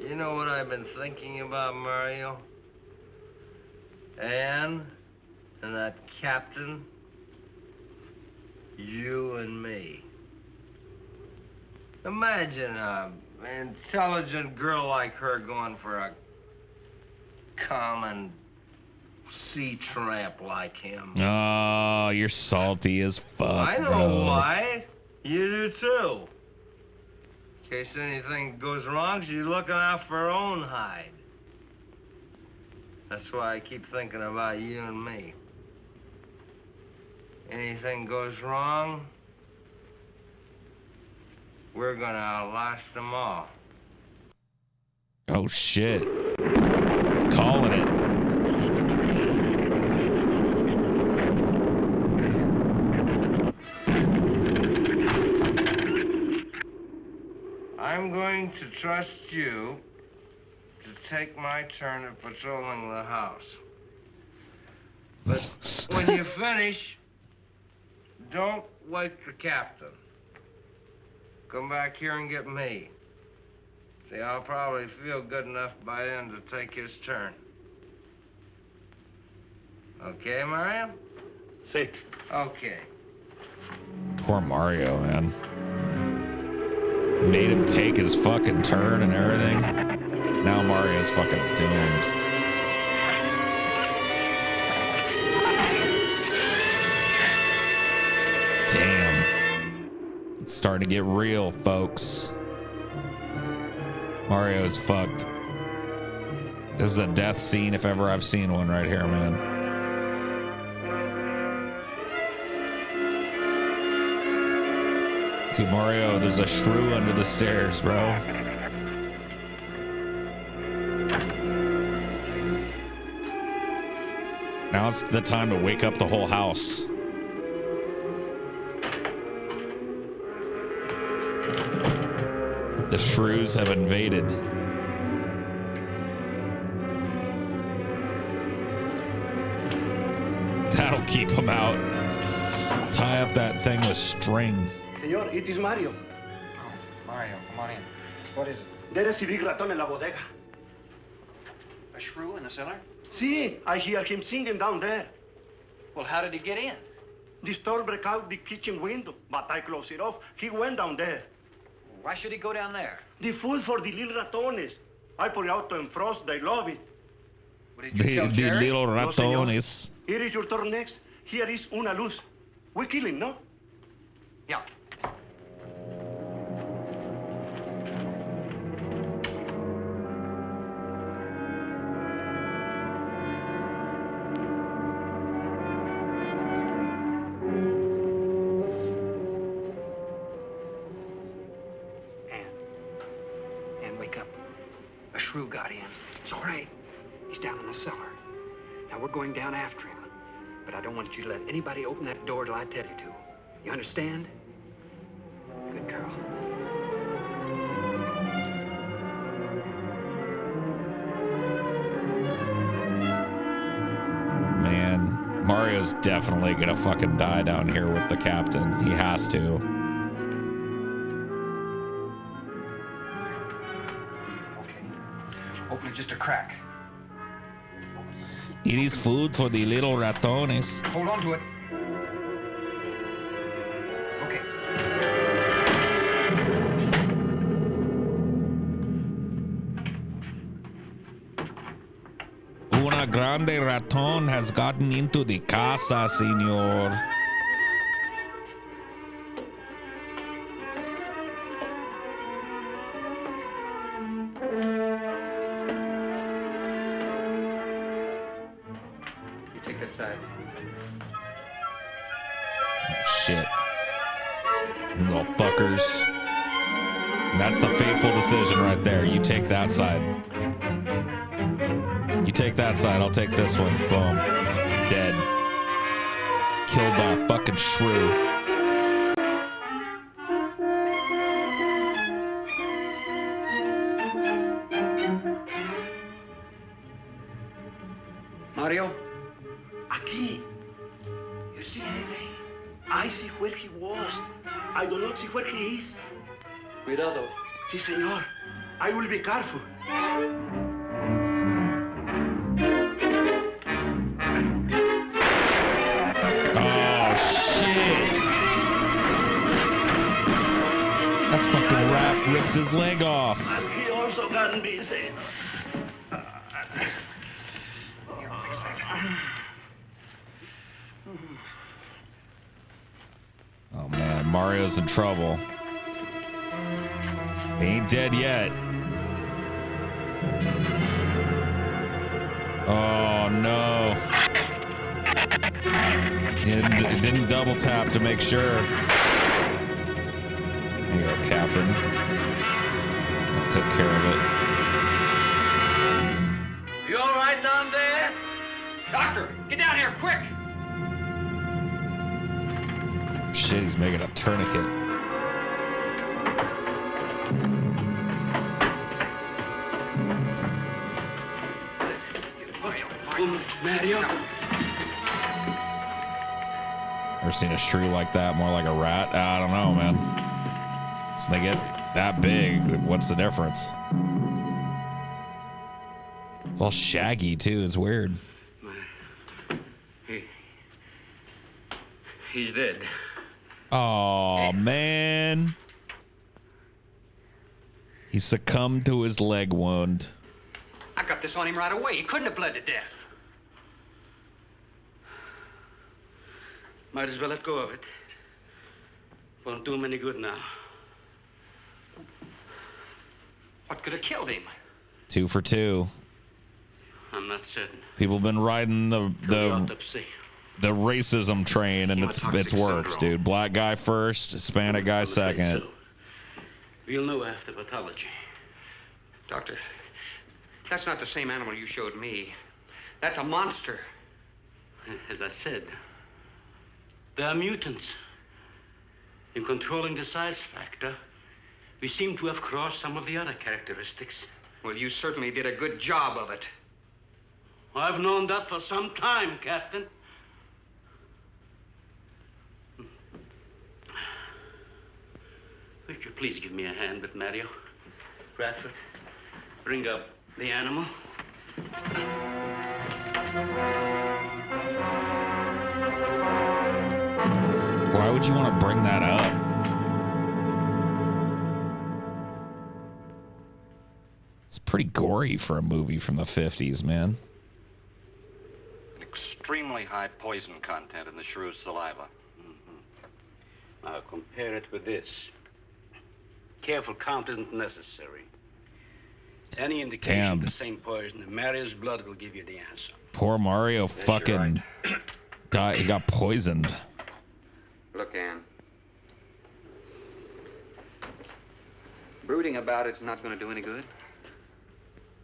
You know what I've been thinking about, Mario? Anne and that captain. You and me. Imagine an intelligent girl like her going for a common sea tramp like him. Oh, you're salty as fuck, I know bro. why. You do too. In case anything goes wrong, she's looking out for her own hide. That's why I keep thinking about you and me. Anything goes wrong, we're gonna outlast them all. Oh, shit. It's calling it. I'm going to trust you to take my turn at patrolling the house. But when you finish, don't wake the captain. Come back here and get me. See, I'll probably feel good enough by then to take his turn. Okay, Mario? Sí. Okay. Poor Mario, man. Made him take his fucking turn and everything. Now Mario's fucking doomed. Damn. It's starting to get real, folks. Mario's fucked. This is a death scene if ever I've seen one right here, man. See, Mario, there's a shrew under the stairs, bro. Now it's the time to wake up the whole house. The shrews have invaded. That'll keep them out. Tie up that thing with string. Señor, it is Mario. Oh, Mario, come on in. What is it? There is a big raton en la bodega. A shrew in the cellar? See, I hear him singing down there. Well, how did he get in? The store break out the kitchen window, but I closed it off. He went down there. Why should he go down there? The food for the little ratones. I put it out to frost. They love it. What did you kill The Jerry? little No, ratones. Here is your turn next. Here is una luz. We kill him, no? Yeah. Ann, wake up. A shrew got in. It's all right. He's down in the cellar. Now we're going down after him. But I don't want you to let anybody open that door till I tell you to. You understand? Good girl. Man, Mario's definitely gonna fucking die down here with the captain. He has to. Okay. Open it just a crack. It is food for the little ratones. Hold on to it. Okay. Una grande raton has gotten into the casa, senor. You take that side. Oh, shit. You little fuckers. And that's the fateful decision right there. You take that side. You take that side, I'll take this one. Boom. Dead. Killed by a fucking shrew. Mario? Aquí. You see anything? I see where he was. I do not see where he is. Cuidado. Si, señor. I will be careful. Oh, shit. That fucking rat rips his leg off. And he also got busy. Oh, man. Mario's in trouble. He ain't dead yet. Oh, no. It didn't double tap to make sure. There you go, Captain. I took care of it. You all right down there? Doctor, get down here, quick! Shit, he's making a tourniquet. Mario? Ever seen a shrew like that? More like a rat? I don't know, man. So they get that big. What's the difference? It's all shaggy, too. It's weird. He's dead. Oh, man. He succumbed to his leg wound. I got this on him right away. He couldn't have bled to death. Might as well let go of it. Won't do him any good now. What could have killed him? 2 for 2. I'm not certain. People have been riding the Autopsy. the racism train, and it's works, dude. Black guy first, Hispanic guy second. We'll know after pathology. Doctor, that's not the same animal you showed me. That's a monster. As I said, they are mutants. In controlling the size factor, we seem to have crossed some of the other characteristics. Well, you certainly did a good job of it. I've known that for some time, Captain. Would you please give me a hand with Mario? Bradford, bring up the animal. Why would you want to bring that up? It's pretty gory for a movie from the 50s, man. An extremely high poison content in the shrew's saliva. Now compare it with this. Careful count isn't necessary. Any indication of the same poison in Mario's blood will give you the answer. Poor Mario fucking died. He got poisoned. Look, Ann. Brooding about it's not going to do any good.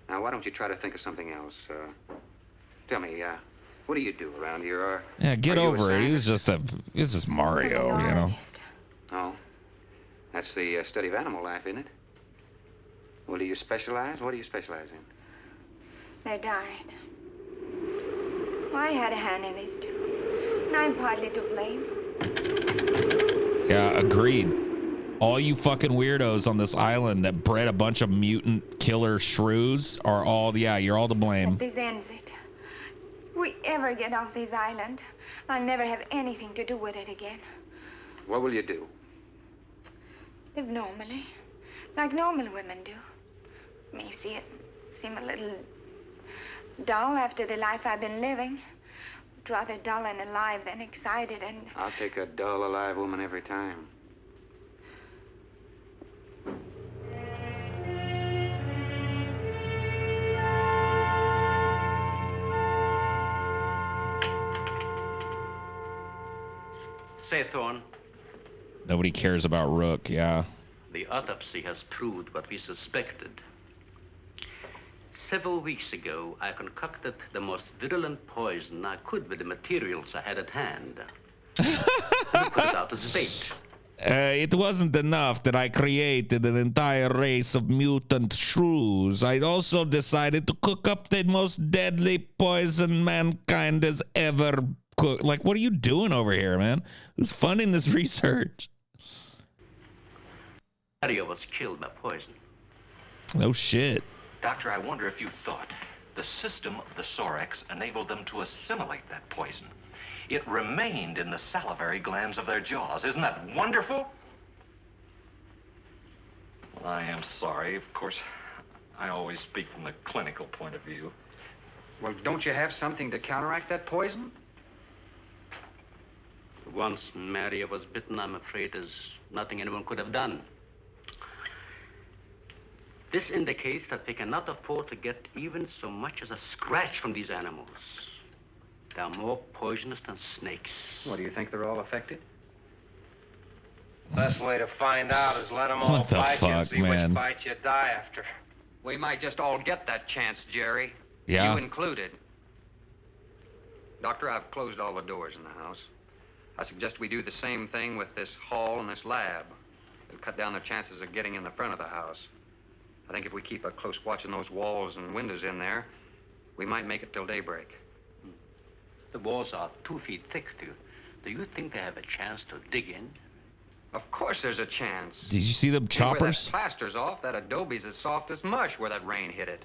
Now, why don't you try to think of something else? Tell me, what do you do around here? Yeah, get over it. He's just Mario, you know. Oh, that's the study of animal life, isn't it? Well, do you specialize? What do you specialize in? They died. Well, I had a hand in this, too. And I'm partly to blame. Yeah, agreed. All you fucking weirdos on this island that bred a bunch of mutant killer shrews are all, yeah, you're all to blame. But this ends it. If we ever get off this island, I'll never have anything to do with it again. What will you do? Live normally, like normal women do. May seem a little dull after the life I've been living. But rather dull and alive than excited and... I'll take a dull, alive woman every time. Say, Thorne. Nobody cares about Rook, yeah. The autopsy has proved what we suspected. Several weeks ago, I concocted the most virulent poison I could with the materials I had at hand. I put it out as bait. It wasn't enough that I created an entire race of mutant shrews. I also decided to cook up the most deadly poison mankind has ever cooked. Like, what are you doing over here, man? Who's funding this research? Mario was killed by poison. No shit. Doctor, I wonder if you thought the system of the Sorex enabled them to assimilate that poison. It remained in the salivary glands of their jaws. Isn't that wonderful? Well, I am sorry. Of course, I always speak from the clinical point of view. Well, don't you have something to counteract that poison? Once Mario was bitten, I'm afraid there's nothing anyone could have done. This indicates that they cannot afford to get even so much as a scratch from these animals. They're more poisonous than snakes. What, do you think they're all affected? Best way to find out is let them all What the bite you and fuck, see man? which bite you die after. We might just all get that chance, Jerry. Yeah. You included. Doctor, I've closed all the doors in the house. I suggest we do the same thing with this hall and this lab. It'll cut down the chances of getting in the front of the house. I think if we keep a close watch on those walls and windows in there, we might make it till daybreak. The walls are 2 feet thick. Do you think they have a chance to dig in? Of course there's a chance. Did you see the And choppers? where that plaster's off, that adobe's as soft as mush where that rain hit it.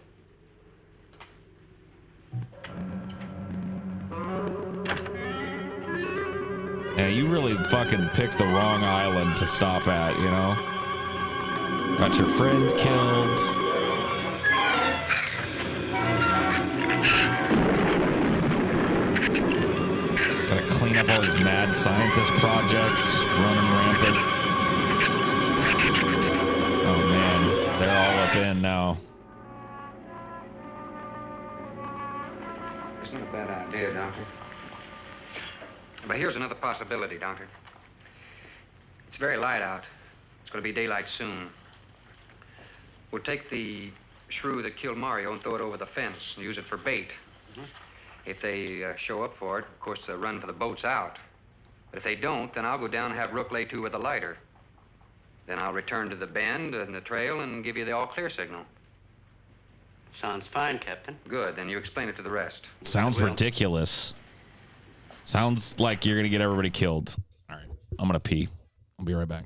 Yeah, you really fucking picked the wrong island to stop at, you know? Got your friend killed. Gotta clean up all these mad scientist projects just running rampant. Oh man, they're all up in now. Isn't a bad idea, Doctor. But here's another possibility, Doctor. It's very light out. It's going to be daylight soon. We'll take the shrew that killed Mario and throw it over the fence and use it for bait. If they show up for it, of course, they'll run for the boats out. But if they don't, then I'll go down and have Rook lay to with a lighter. Then I'll return to the bend and the trail and give you the all-clear signal. Sounds fine, Captain. Good. Then you explain it to the rest. Sounds ridiculous. Sounds like you're going to get everybody killed. All right. I'm going to pee. I'll be right back.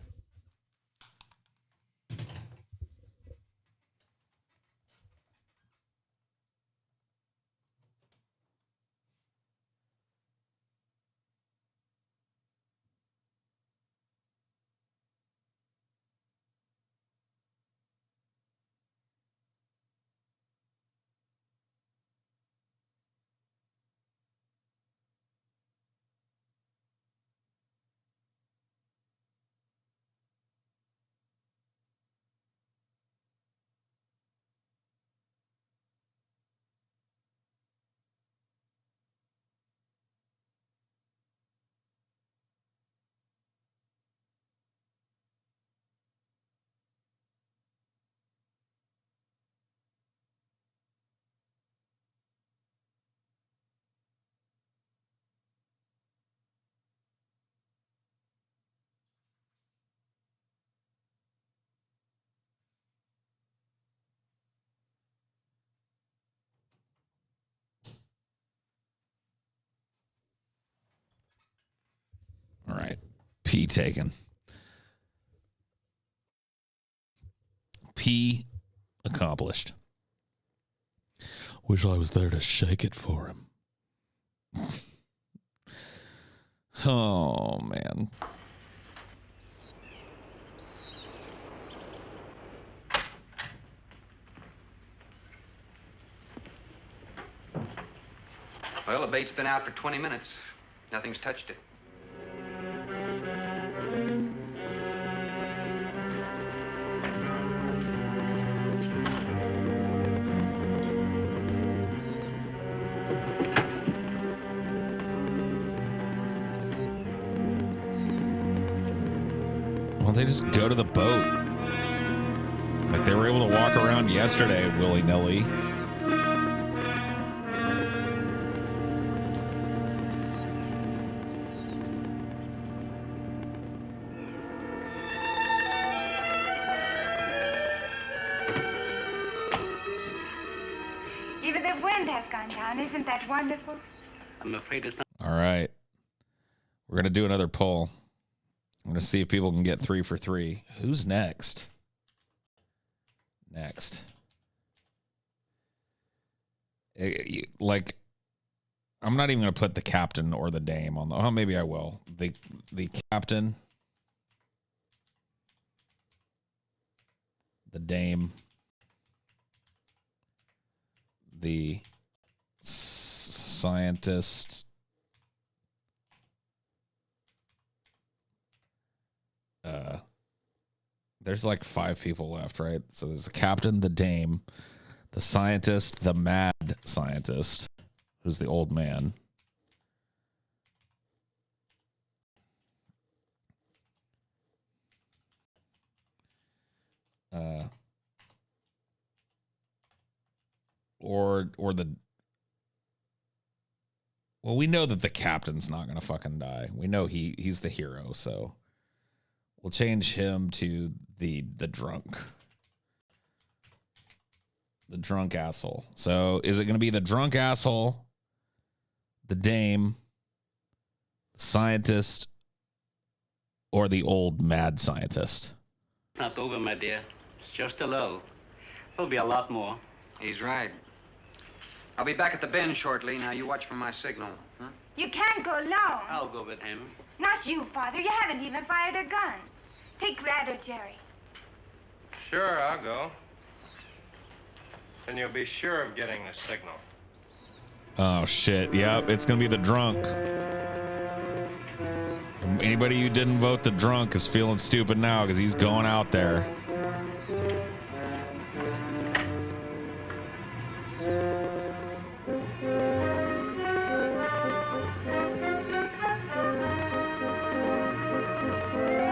All right. Pee taken. Pee accomplished. Wish I was there to shake it for him. Oh, man. Well, the bait's been out for 20 minutes. Nothing's touched it. Well, they just go to the boat. Like they were able to walk around yesterday willy-nilly. Even the wind has gone down. Isn't that wonderful? I'm afraid it's not. All right. We're going to do another poll. I'm going to see if people can get 3 for 3. Who's next? Next. Like, I'm not even going to put the captain or the dame on the... Oh, maybe I will. The captain. The dame. The scientist. There's like 5 people left, right? So there's the captain, the dame, the scientist, the mad scientist, who's the old man. Or the... Well, we know that the captain's not going to fucking die. We know he's the hero, so... We'll change him to the drunk. The drunk asshole. So is it going to be the drunk asshole, the dame, the scientist, or the old mad scientist? Not over, my dear. It's just a lull. There'll be a lot more. He's right. I'll be back at the bend shortly. Now you watch for my signal. Huh? You can't go alone. I'll go with him. Not you, Father. You haven't even fired a gun. Take Red or Jerry. Sure, I'll go. Then you'll be sure of getting the signal. Oh, shit. Yep, it's going to be the drunk. Anybody who didn't vote the drunk is feeling stupid now because he's going out there.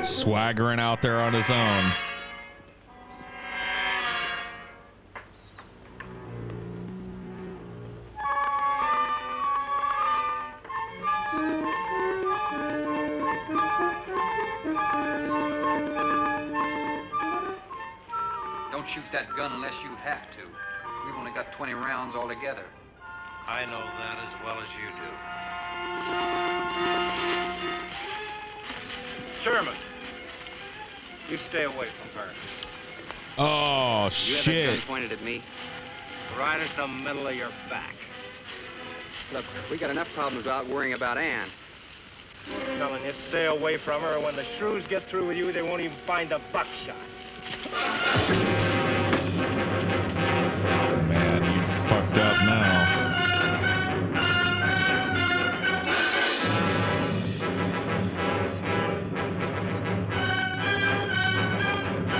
Swaggering out there on his own. Don't shoot that gun unless you have to. We've only got 20 rounds altogether. I know that as well as you do. Sherman, you stay away from her. Oh, You shit. have that gun pointed at me. Right at the middle of your back. Look, we got enough problems without worrying about Ann. I'm telling you, stay away from her, or when the shrews get through with you, they won't even find the buckshot. Oh, man, you fucked up now.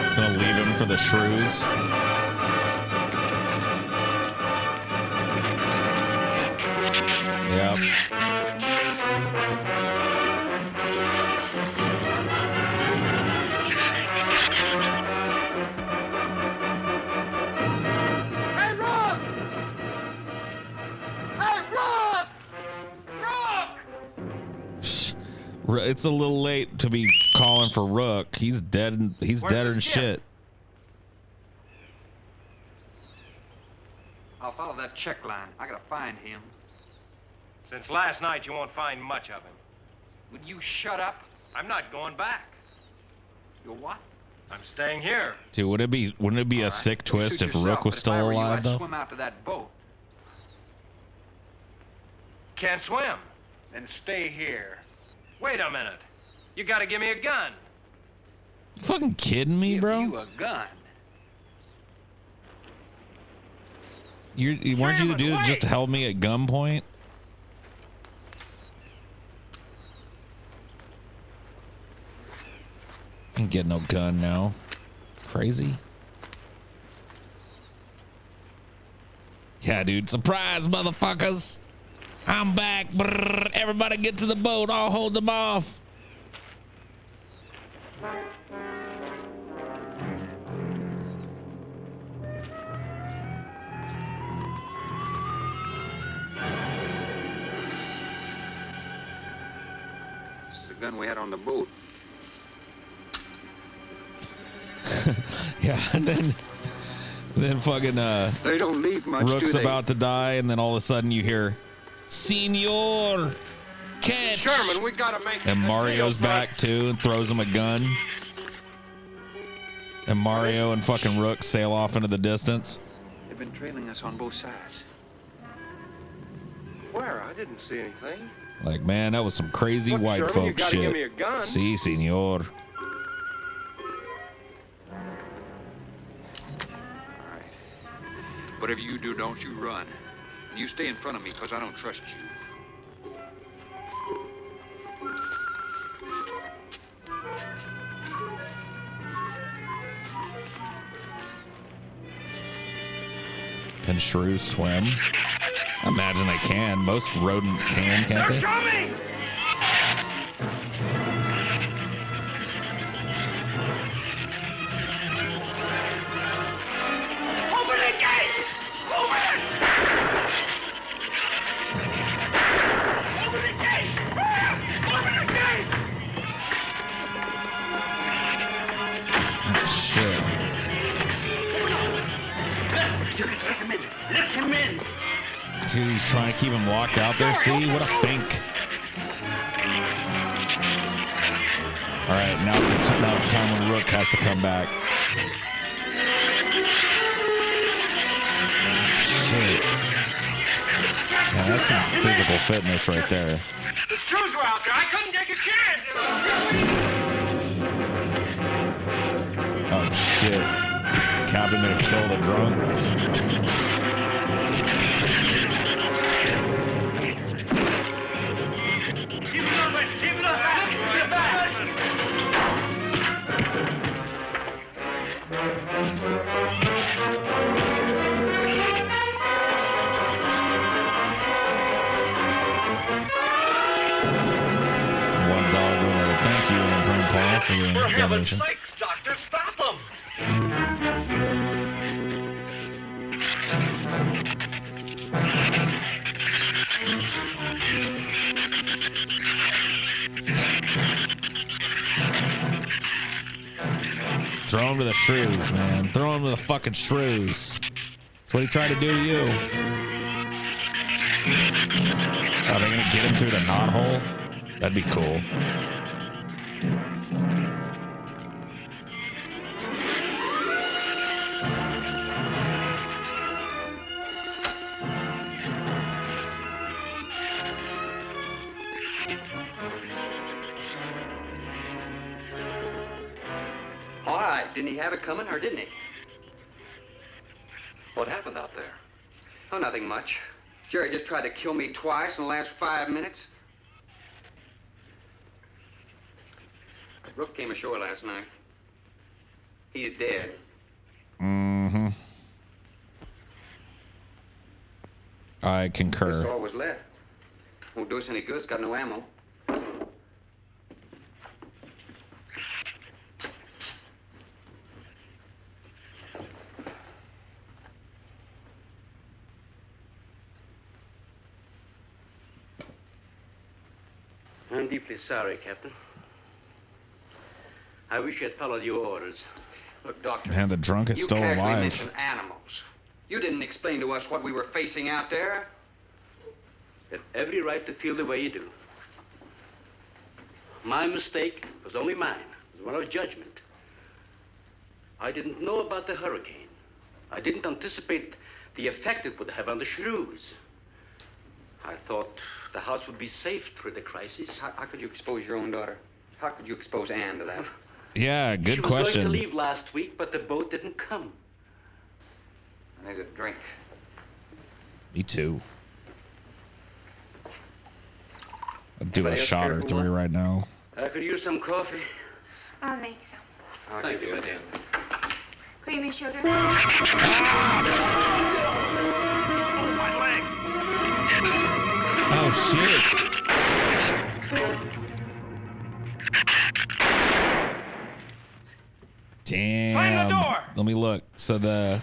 It's gonna leave him for the shrews. Yep. It's a little late to be calling for Rook. He's dead. He's deader than shit. I'll follow that check line. I gotta find him. Since last night, you won't find much of him. Would you shut up? I'm not going back. You're what? I'm staying here. Dude, wouldn't it be a sick twist if Rook was still alive, though? Swim out to that boat. Can't swim. Then stay here. Wait a minute. You gotta give me a gun. You fucking kidding me, Give bro? you a gun. Weren't you the dude that just held me at gunpoint? Ain't get no gun now. Crazy. Yeah, dude. Surprise, motherfuckers. I'm back. Brrr. Everybody get to the boat. I'll hold them off. This is the gun we had on the boat. Yeah, and then fucking They don't leave much, Rook's do they? about to die, and then all of a sudden you hear, Senor, catch! Sherman, we gotta make And a Mario's deal, back too and throws him a gun. And Mario and fucking Rook sail off into the distance. They've been trailing us on both sides. Where? I didn't see anything. Like, man, that was some crazy Look, white Sherman, you folks gotta shit. give me a gun. Si, senor. Whatever you do, don't you run. And you stay in front of me, because I don't trust you. Can shrews swim? I imagine they can. Most rodents can, can't they? Coming! Open the gate! Open it! Open the gate! Open the gate! Oh, shit. Let him in! Let him in! Dude, he's trying to keep him locked out there. See? What a bink. All right, now's the time when Rook has to come back. Shit. Yeah, that's some physical fitness right there. The shoes were out there. I couldn't take a chance. Oh, shit. Is Captain gonna kill the drunk? Keep it up, man. Keep it up. Get back. From one dog to another. Thank you, Imprint. Paul, for the For heaven's donation. sakes, Doctor, stop him! Throw him to the shrews, man. Throw him to the fucking shrews. That's what he tried to do to you. Are they gonna get him through the knothole? That'd be cool. All right, didn't he have it coming, or didn't he? What happened out there? Oh, nothing much. Jerry just tried to kill me twice in the last 5 minutes. Rook came ashore last night. He's dead. Mm-hmm. I concur. That's all was left. Won't do us any good. It's got no ammo. I'm deeply sorry, Captain. I wish you had followed your orders. Look, Doctor. Man, the drunk is you still casually alive. mentioned animals. You didn't explain to us what we were facing out there. You have every right to feel the way you do. My mistake was only mine. It was one of judgment. I didn't know about the hurricane. I didn't anticipate the effect it would have on the shrews. I thought the house would be safe through the crisis. How could you expose your own daughter? How could you expose Anne to that? Yeah, good She was question. going to leave last week, but the boat didn't come. I need a drink. Me too. I'll do a Anybody else shot care or for three one? right now. I could use some coffee. I'll make some. Thank you, madam. Creamy sugar. Oh, shit. Damn. Slam the door. Let me look. So the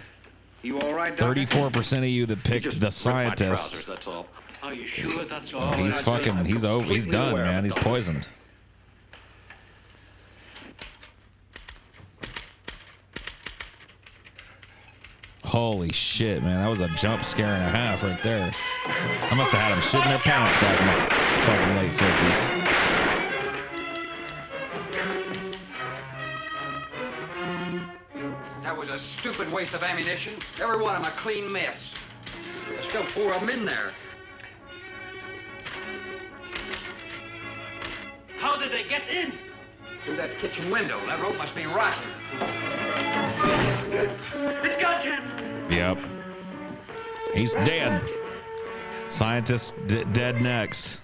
You all right, Doctor? 34% of you that picked the scientist, That's all. Are you sure that's all? he's fucking, he's over, he's done, man. He's poisoned. Holy shit, man. That was a jump scare and a half right there. I must have had them shitting their pants back in the fucking late 50s. That was a stupid waste of ammunition. Every one of them a clean mess. There's still 4 of them in there. How did they get in? Through that kitchen window. That rope must be rotten. It got him. Yep. He's dead. Scientist dead next.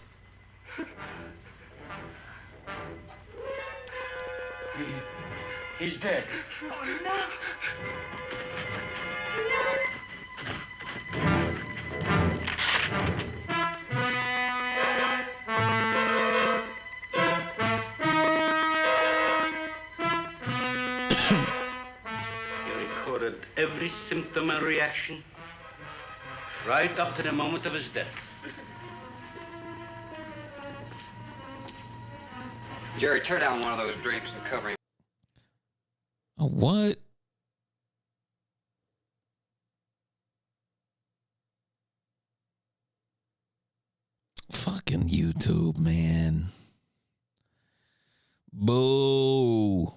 He's dead. Oh, no. He recorded every symptom and reaction, right up to the moment of his death. Jerry, tear down one of those drapes and cover him. Oh, what? Fucking YouTube, man. Boo.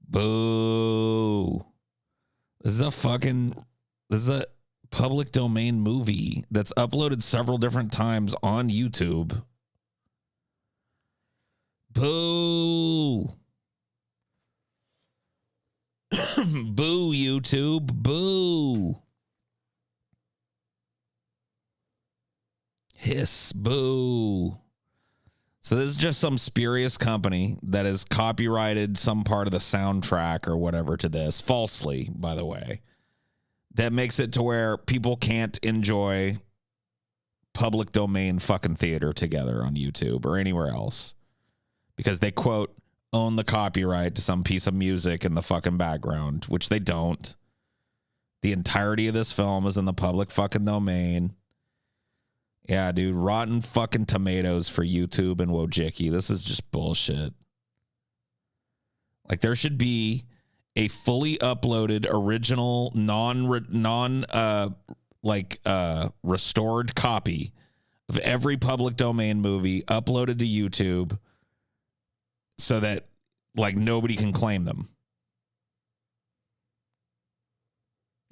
Boo. This is a public domain movie that's uploaded several different times on YouTube. Boo. Boo, YouTube. Boo. Hiss. Boo. So this is just some spurious company that has copyrighted some part of the soundtrack or whatever to this, falsely, by the way, that makes it to where people can't enjoy public domain fucking theater together on YouTube or anywhere else because they, quote, own the copyright to some piece of music in the fucking background, which they don't. The entirety of this film is in the public fucking domain. Yeah, dude, rotten fucking tomatoes for YouTube and Wojcicki. This is just bullshit. Like, there should be a fully uploaded original restored copy of every public domain movie uploaded to YouTube so that like nobody can claim them.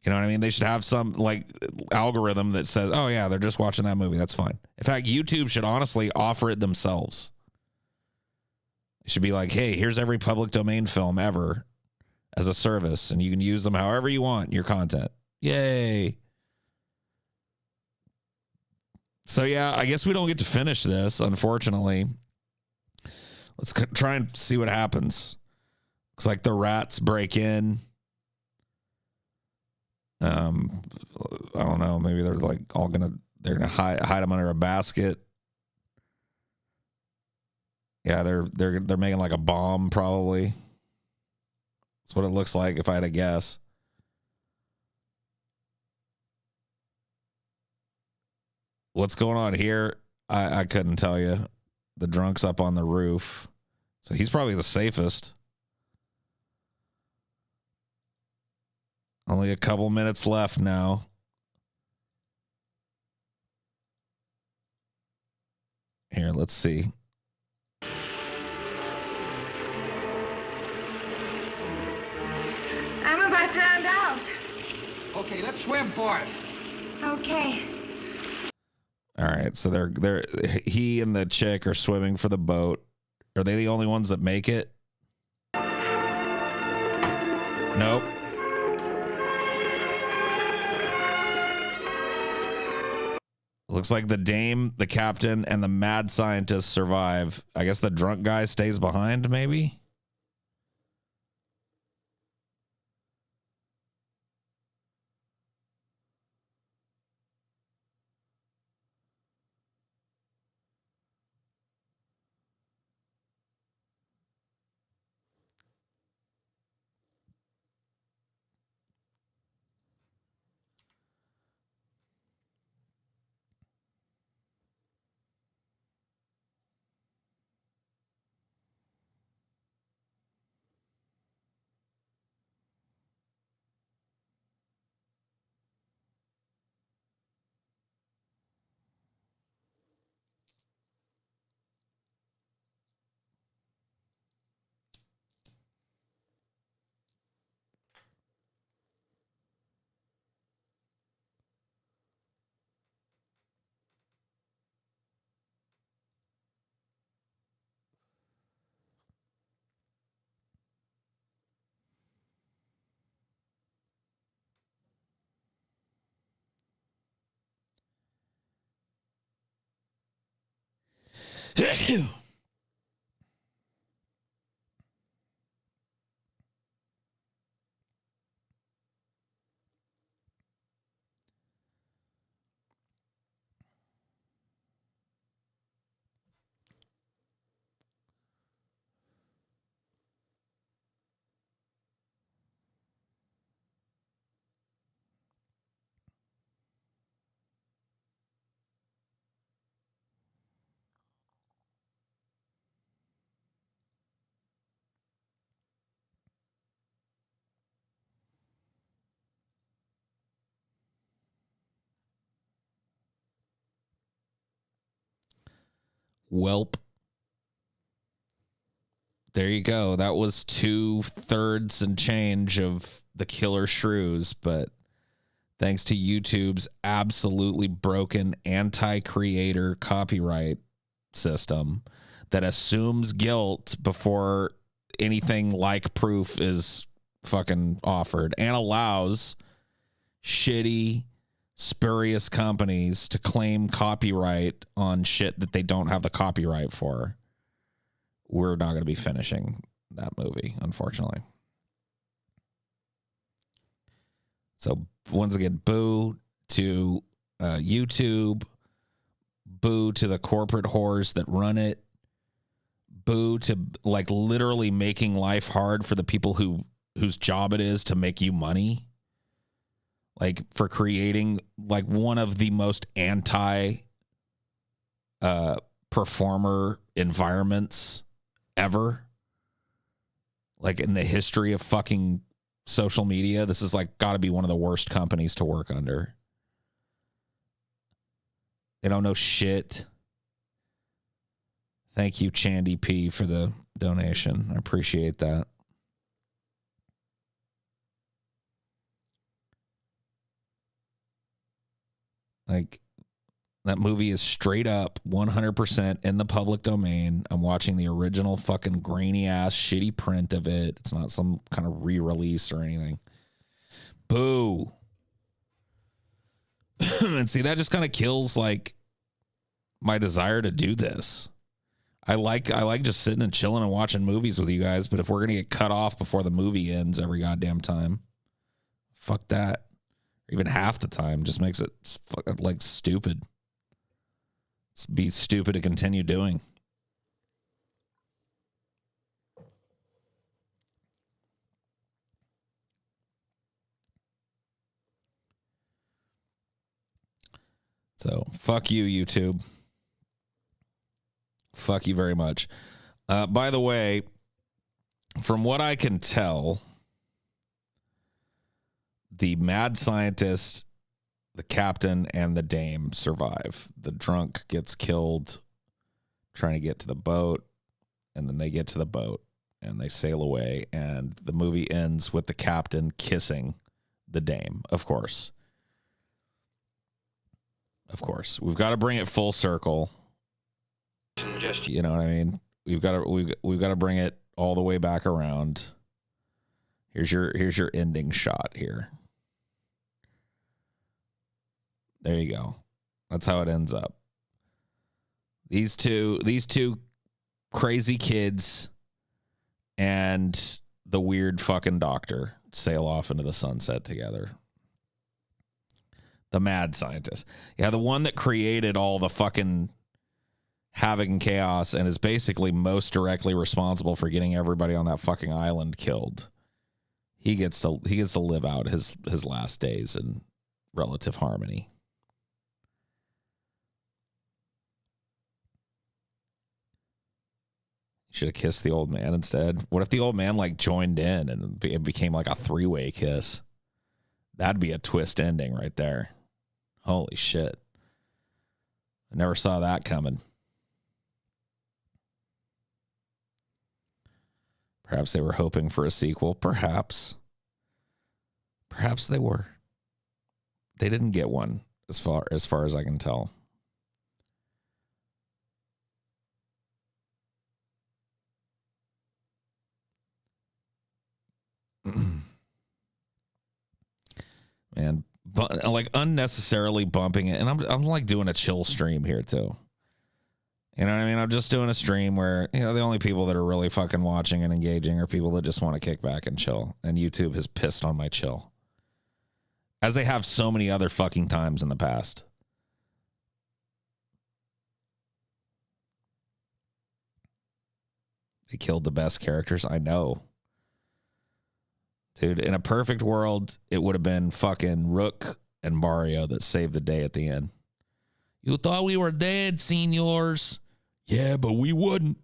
You know what I mean? They should have some like algorithm that says, oh yeah, they're just watching that movie. That's fine. In fact, YouTube should honestly offer it themselves. It should be like, hey, here's every public domain film ever as a service, and you can use them however you want in your content. Yay. So yeah, I guess we don't get to finish this, unfortunately. Let's try and see what happens. Looks like the rats break in. I don't know. Maybe they're like they're gonna hide them under a basket. Yeah, they're making like a bomb probably. That's what it looks like if I had to guess. What's going on here? I couldn't tell you. The drunk's up on the roof, so he's probably the safest. Only a couple minutes left now. Here, let's see. I'm about drowned out. Okay, let's swim for it. Okay. All right, so he and the chick are swimming for the boat. Are they the only ones that make it? Nope. Looks like the dame, the captain, and the mad scientist survive. I guess the drunk guy stays behind, maybe? Welp. There you go. That was 2/3 and change of the Killer Shrews, but thanks to YouTube's absolutely broken anti-creator copyright system that assumes guilt before anything like proof is fucking offered and allows shitty, spurious companies to claim copyright on shit that they don't have the copyright for. We're not going to be finishing that movie, unfortunately. So once again, boo to YouTube, boo to the corporate whores that run it, boo to like literally making life hard for the people whose job it is to make you money. Like for creating like one of the most anti performer environments ever. Like in the history of fucking social media, this is like got to be one of the worst companies to work under. They don't know shit. Thank you, Chandy P, for the donation. I appreciate that. Like, that movie is straight up 100% in the public domain. I'm watching the original fucking grainy ass shitty print of it. It's not some kind of re-release or anything. Boo. And see, that just kind of kills like my desire to do this. I like just sitting and chilling and watching movies with you guys, but if we're gonna get cut off before the movie ends every goddamn time, fuck that. Even half the time just makes it like stupid. It's be stupid to continue doing. So fuck you, YouTube. Fuck you very much. By the way, from what I can tell, the mad scientist, the captain, and the dame survive. The drunk gets killed trying to get to the boat, and then they get to the boat, and they sail away, and the movie ends with the captain kissing the dame, of course. Of course. We've got to bring it full circle. You know what I mean? We've got to bring it all the way back around. Here's your ending shot here. There you go. That's how it ends up. These two crazy kids and the weird fucking doctor sail off into the sunset together. The mad scientist. Yeah, the one that created all the fucking havoc and chaos and is basically most directly responsible for getting everybody on that fucking island killed. He gets to live out his last days in relative harmony. Should have kissed the old man instead. What if the old man like joined in and it became like a 3-way kiss? That'd be a twist ending right there. Holy shit. I never saw that coming. Perhaps they were hoping for a sequel. Perhaps. Perhaps they were. They didn't get one as far as I can tell. Man, like unnecessarily bumping it, and I'm like doing a chill stream here too. You know what I mean? I'm just doing a stream where, you know, the only people that are really fucking watching and engaging are people that just want to kick back and chill. And YouTube has pissed on my chill, as they have so many other fucking times in the past. They killed the best characters. I know. Dude, in a perfect world, it would have been fucking Rook and Mario that saved the day at the end. You thought we were dead, seniors. Yeah, but we wouldn't.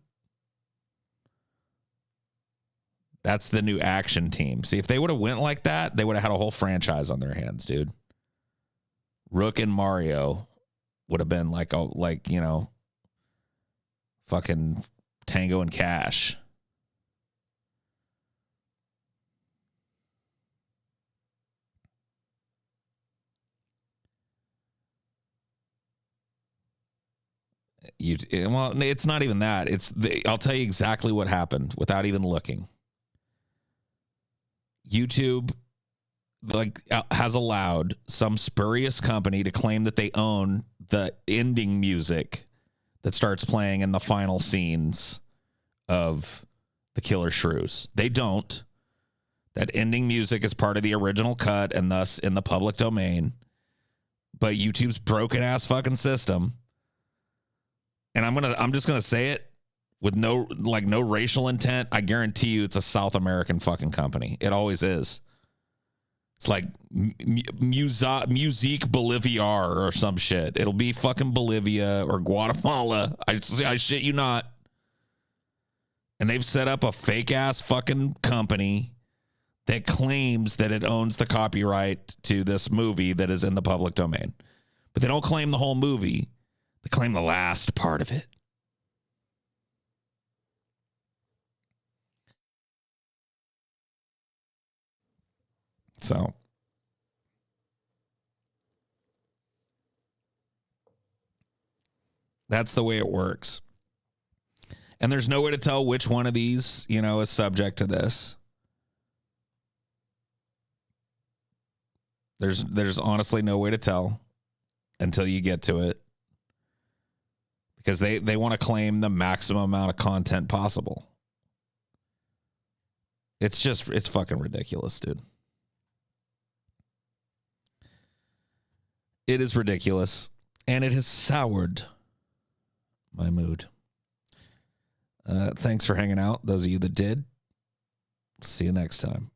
That's the new action team. See, if they would have went like that, they would have had a whole franchise on their hands, dude. Rook and Mario would have been like, you know, fucking Tango and Cash. Well, it's not even that. I'll tell you exactly what happened without even looking. YouTube has allowed some spurious company to claim that they own the ending music that starts playing in the final scenes of The Killer Shrews. They don't. That ending music is part of the original cut and thus in the public domain. But YouTube's broken ass fucking system, and I'm just gonna say it with no racial intent. I guarantee you, it's a South American fucking company. It always is. It's like Musique Boliviar or some shit. It'll be fucking Bolivia or Guatemala. I shit you not. And they've set up a fake ass fucking company that claims that it owns the copyright to this movie that is in the public domain. But they don't claim the whole movie. They claim the last part of it. So that's the way it works. And there's no way to tell which one of these, is subject to this. There's honestly no way to tell until you get to it. Because they want to claim the maximum amount of content possible. It's fucking ridiculous, dude. It is ridiculous. And it has soured my mood. Thanks for hanging out, those of you that did. See you next time.